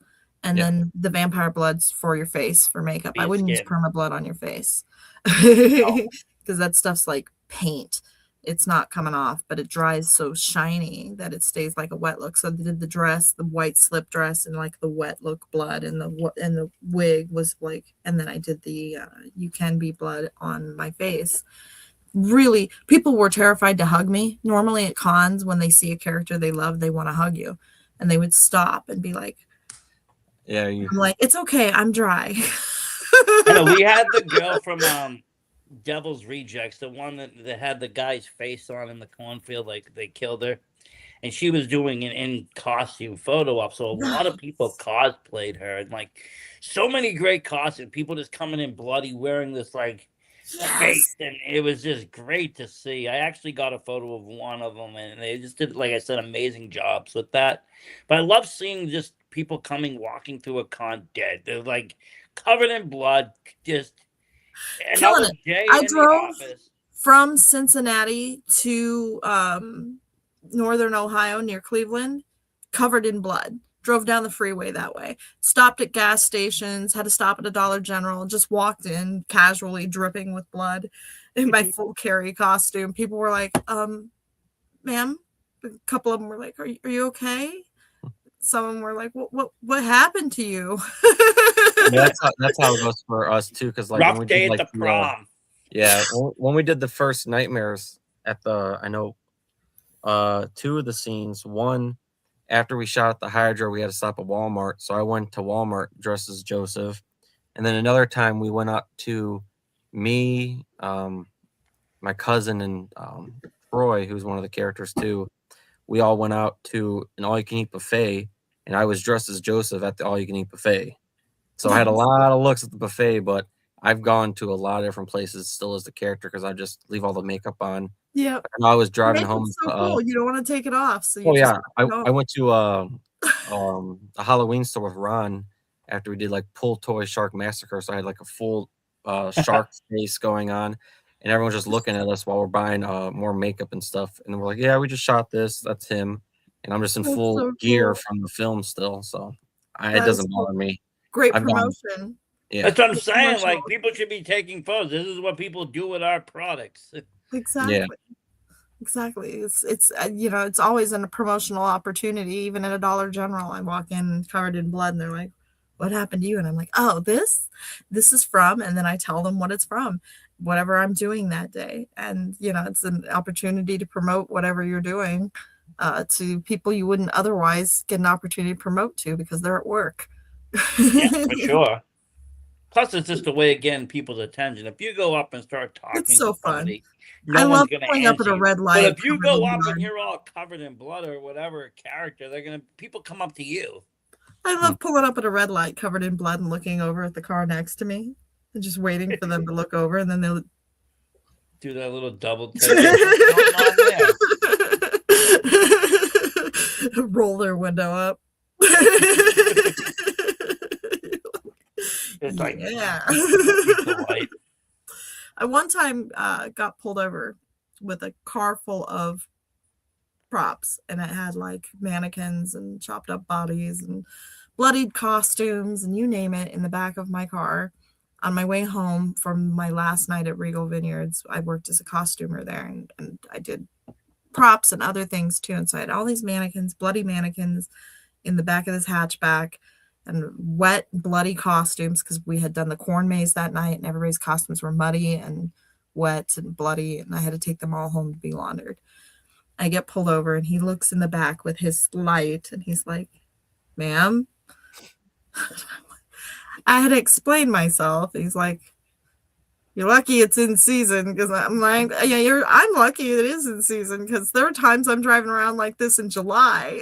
and Yeah. then the vampire blood's for your face for makeup. For I your wouldn't use skin. Permablood on your face because that stuff's like paint. It's not coming off, but it dries so shiny that it stays like a wet look. So they did the dress, the white slip dress, and like the wet look blood, and the wig was like, and then I did the You Can Be blood on my face. Really, people were terrified to hug me. Normally at cons, when they see a character they love, they want to hug you, and they would stop and be like, Yeah, I'm like, it's okay, I'm dry. I know we had the girl from Devil's Rejects, the one that had the guy's face on in the cornfield, like they killed her, and she was doing an in costume photo op. So a lot of people cosplayed her, and like so many great costumes. People just coming in bloody, wearing this like face, and it was just great to see. I actually got a photo of one of them, and they just did, like I said, amazing jobs with that. But I love seeing just people walking through a con dead. They're like covered in blood, just Killing another it. day I in the drove office. from Cincinnati to northern Ohio near Cleveland, covered in blood. Drove down the freeway that way. Stopped at gas stations, had to stop at a Dollar General, just walked in casually dripping with blood in my full Carrie costume. People were like, ma'am, a couple of them were like, are you okay? Some of them were like, what happened to you? Yeah, that's how it goes for us too. Because like when Rough we day did at like the prom. yeah, when we did the first Nightmares at the, I know, two of the scenes. One, after we shot at the Hydra, we had to stop at Walmart, so I went to Walmart dressed as Joseph, and then another time we went up to me, my cousin, and Troy, who's one of the characters too. We all went out to an all-you-can-eat buffet, and I was dressed as Joseph at the all-you-can-eat buffet. So I had a lot of looks at the buffet, but I've gone to a lot of different places still as the character because I just leave all the makeup on. Yeah. And I was driving Makeup's home. so cool. You don't want to take it off. So you Oh just yeah, I went to a Halloween store with Ron after we did like Pull Toy Shark Massacre. So I had like a full shark face going on, and everyone's just looking at us while we're buying more makeup and stuff. And we're like, "Yeah, we just shot this. That's him." And I'm just in That's full so gear cool. from the film still, so it That is doesn't cool. bother me. Great I've gone, promotion. yeah, That's what I'm Great saying. Like promotional. people should be taking photos. This is what people do with our products. Exactly. Exactly. It's it's always a promotional opportunity. Even at a Dollar General, I walk in covered in blood, and they're like, "What happened to you?" And I'm like, "Oh, this is from," and then I tell them what it's from, whatever I'm doing that day, and it's an opportunity to promote whatever you're doing to people you wouldn't otherwise get an opportunity to promote to because they're at work. Yeah, for sure. Plus, it's just a way of getting people's attention. If you go up and start talking It's so to fun. somebody, I no love one's gonna pulling up at answer a you. red But light. if you covered go in up blood. and you're all covered in blood or whatever character, people come up to you. I love pulling up at a red light covered in blood and looking over at the car next to me and just waiting for them to look over, and then they'll Do that little double take. What's going on there? roll their window up. It's like Yeah. polite. I one time got pulled over with a car full of props, and it had like mannequins and chopped up bodies and bloodied costumes and you name it in the back of my car. On my way home from my last night at Regal Vineyards, I worked as a costumer there, and I did props and other things too. And so I had all these mannequins, bloody mannequins in the back of this hatchback, and wet, bloody costumes because we had done the corn maze that night, and everybody's costumes were muddy and wet and bloody, and I had to take them all home to be laundered. I get pulled over, and he looks in the back with his light, and he's like, "Ma'am, I had to explain myself. He's like, "You're lucky it's in season," because I'm like, "Yeah, I'm lucky it is in season because there are times I'm driving around like this in July."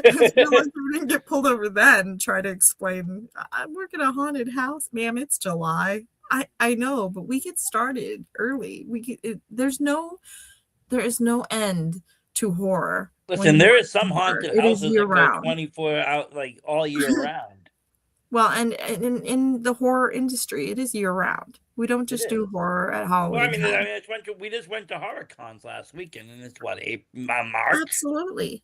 I feel like we didn't get pulled over then. Try to explain. I'm working a haunted house, ma'am. It's July. I know, but we get started early. There is no end to horror. Listen, there is some horror. haunted It is houses year that go round. 24 out, like all year round. Well, and in the horror industry, it is year round. We don't just do horror at Halloween. Well, I mean, we just went to horror cons last weekend, and it's what, March? Absolutely.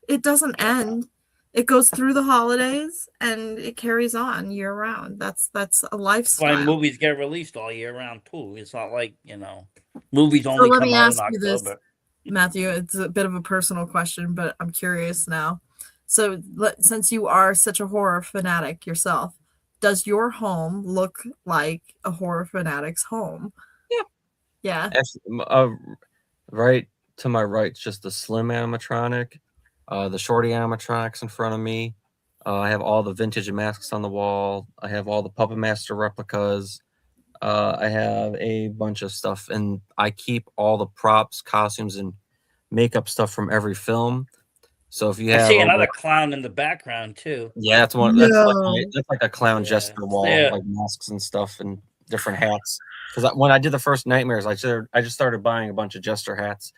It doesn't end. It goes through the holidays and it carries on year round. That's a lifestyle. Why movies get released all year round too. It's not like, movies only let come me out ask in you this, October. Matthew, it's a bit of a personal question, but I'm curious now. So since you are such a horror fanatic yourself, does your home look like a horror fanatic's home? Yeah. Yeah. Actually, right to my right, just the slim animatronic, the shorty animatronics in front of me. I have all the vintage masks on the wall. I have all the Puppet Master replicas. I have a bunch of stuff, and I keep all the props, costumes, and makeup stuff from every film. So if you I have see another clown in the background too. yeah, that's one. No. That's like a clown jester wall, Yeah. like masks and stuff and different hats. Because when I did the first Nightmares, I just started buying a bunch of jester hats,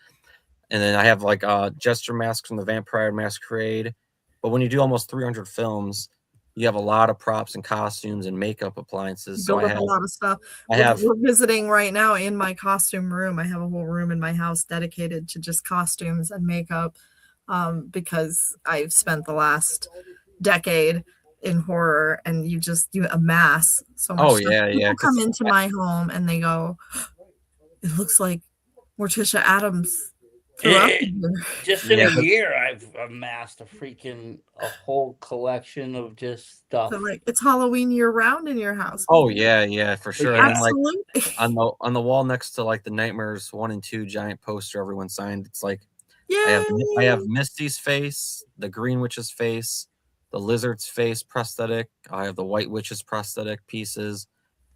and then I have like jester masks from the Vampire Masquerade. But when you do almost 300 films, you have a lot of props and costumes and makeup appliances. So Build up a lot of stuff. we're visiting right now in my costume room. I have a whole room in my house dedicated to just costumes and makeup, because I've spent the last decade in horror, and you amass so much stuff. People come into my home and they go, "It looks like Morticia Addams." Just in a year, I've amassed a whole collection of just stuff. So like, it's Halloween year round in your house. Oh yeah, for sure. Absolutely. And like on the wall next to like the Nightmares 1 and 2 giant poster everyone signed, it's like Yay! I have Misty's face, the Green Witch's face, the Lizard's face prosthetic. I have the White Witch's prosthetic pieces.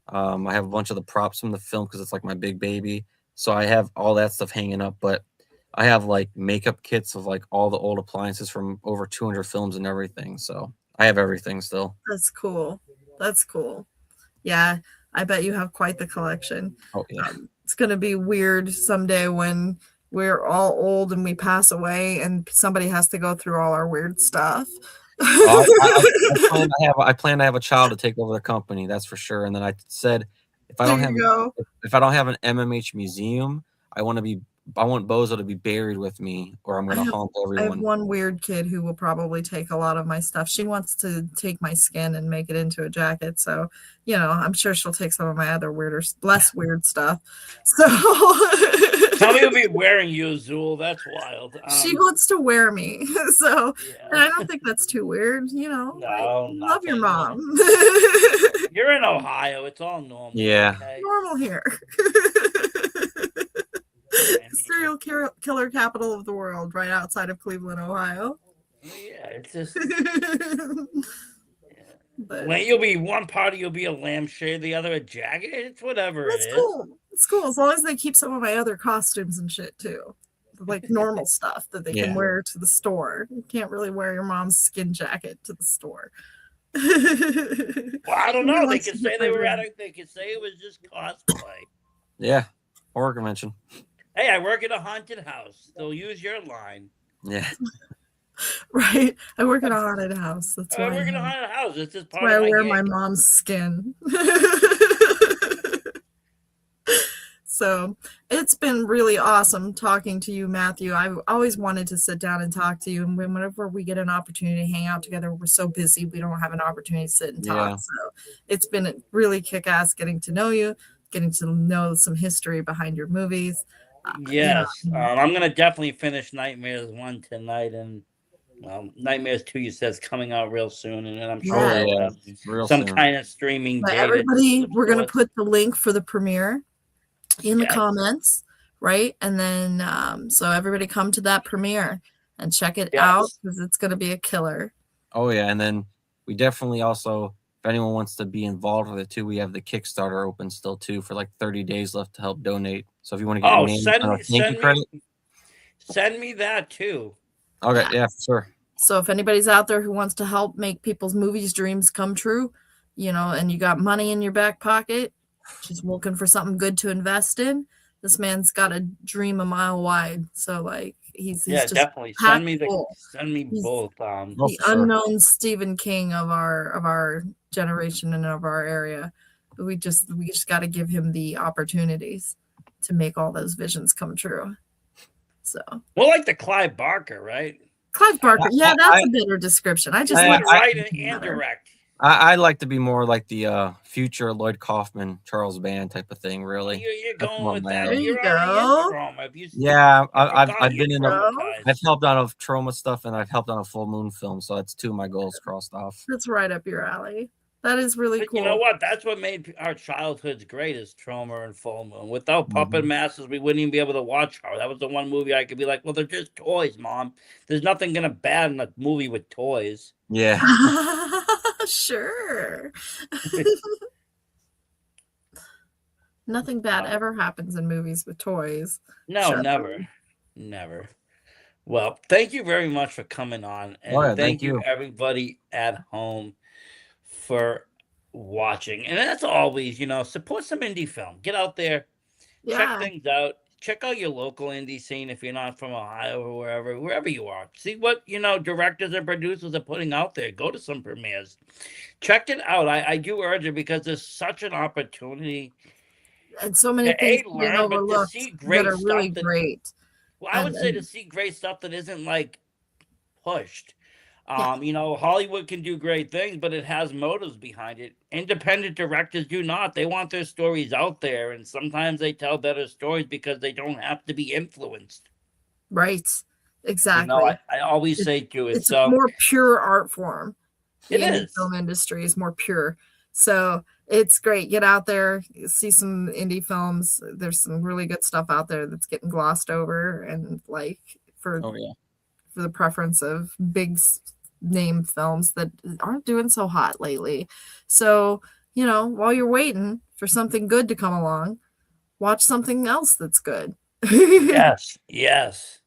I have a bunch of the props from the film because it's like my big baby. So I have all that stuff hanging up, but I have like makeup kits of like all the old appliances from over 200 films and everything. So I have everything still. That's cool. Yeah, I bet you have quite the collection. Oh yeah. It's going to be weird someday when we're all old and we pass away and somebody has to go through all our weird stuff. I plan to have a child to take over the company, that's for sure. And then I said, if I don't have an MMH museum, I want Bozo to be buried with me, or I'm going to haunt everyone. I have one weird kid who will probably take a lot of my stuff. She wants to take my skin and make it into a jacket. So, I'm sure she'll take some of my other less weird stuff. So somebody will be wearing you, Zool. That's wild. She wants to wear me. So, and I don't think that's too weird. No, love your mom. You're in Ohio. It's all normal. Yeah. Okay? Normal here. Serial killer capital of the world, right outside of Cleveland, Ohio. Yeah, it's just. But when one party you'll be a lampshade, the other a jacket. It's whatever it is. Cool. It's cool as long as they keep some of my other costumes and shit too, like normal stuff that they can wear to the store. You can't really wear your mom's skin jacket to the store. Well, I don't know. They could say they could say it was just cosplay. Yeah, horror convention. Hey, I work at a haunted house. They'll use your line. Yeah. Right. I work in a haunted house. That's why I work in a haunted house. It's just part why of I wear game. my mom's skin. So it's been really awesome talking to you, Matthew. I've always wanted to sit down and talk to you. And whenever we get an opportunity to hang out together, we're so busy, we don't have an opportunity to sit and talk. Yeah. So it's been really kick-ass getting to know you, getting to know some history behind your movies. Yes. I'm going to definitely finish Nightmares 1 tonight. And Nightmares 2, you said, is coming out real soon. And then I'm sure some kind of streaming But data. everybody, we're going to put the link for the premiere in the comments, right? And then so everybody come to that premiere and check it out because it's going to be a killer. Oh yeah, and then we definitely also, if anyone wants to be involved with it too, we have the Kickstarter open still too for like 30 days left to help donate. So if you want to get your Oh, name on a thank you credit, send me that too. okay, Yeah. yeah, for sure. So if anybody's out there who wants to help make people's movies dreams come true, you know, and you got money in your back pocket, just looking for something good to invest in, this man's got a dream a mile wide. So like he's Yeah, just definitely. packed full. Send me He's- both. Oh, The for sure. unknown Stephen King of our generation and of our area. We just got to give him the opportunities to make all those visions come true. So More like the Clive Barker, right? Clive Barker, yeah, that's a better description. I just I- like Write something and better. direct. I like to be more like the future Lloyd Kaufman, Charles Band type of thing. Really, You're That's going more with my that. alley. There you You're already go. into Rome. Have you? yeah, I I've forgot been you're in a, traumatized. I've helped on a trauma stuff, and I've helped on a full moon film. So that's two of my goals crossed off. That's right up your alley. That is really But cool. you know what? That's what made our childhoods great is Troma and Full Moon. Without Puppet Masters, we wouldn't even be able to watch her. That was the one movie I could be like, well, they're just toys, Mom. There's nothing gonna bad in a movie with toys. Yeah, Sure. Nothing bad ever happens in movies with toys. No, Shut up. never. Well, thank you very much for coming on, and Oh, yeah, thank thank you you. everybody at home for watching. And as always, support some indie film. Get out there, check Yeah. things out. Check out your local indie scene if you're not from Ohio or wherever you are. See what directors and producers are putting out there. Go to some premieres. Check it out. I do urge it because there's such an opportunity. And so many To things A, being learn, but to overlooked see that great are really stuff great. Well, I would say to And- see great stuff that isn't like pushed. Yeah. Hollywood can do great things, but it has motives behind it. Independent directors do not. They want their stories out there, and sometimes they tell better stories because they don't have to be influenced. Right. Exactly. I always say to it. It's So a more pure art form. The It indie is. film industry is more pure. So it's great. Get out there, see some indie films. There's some really good stuff out there that's getting glossed over, and like for oh yeah. for the preference of big name films that aren't doing so hot lately. So, while you're waiting for something good to come along, watch something else that's good. yes.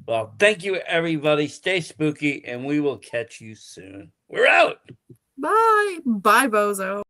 Well, thank you, everybody. Stay spooky, and we will catch you soon. We're out. Bye. Bye, Bozo.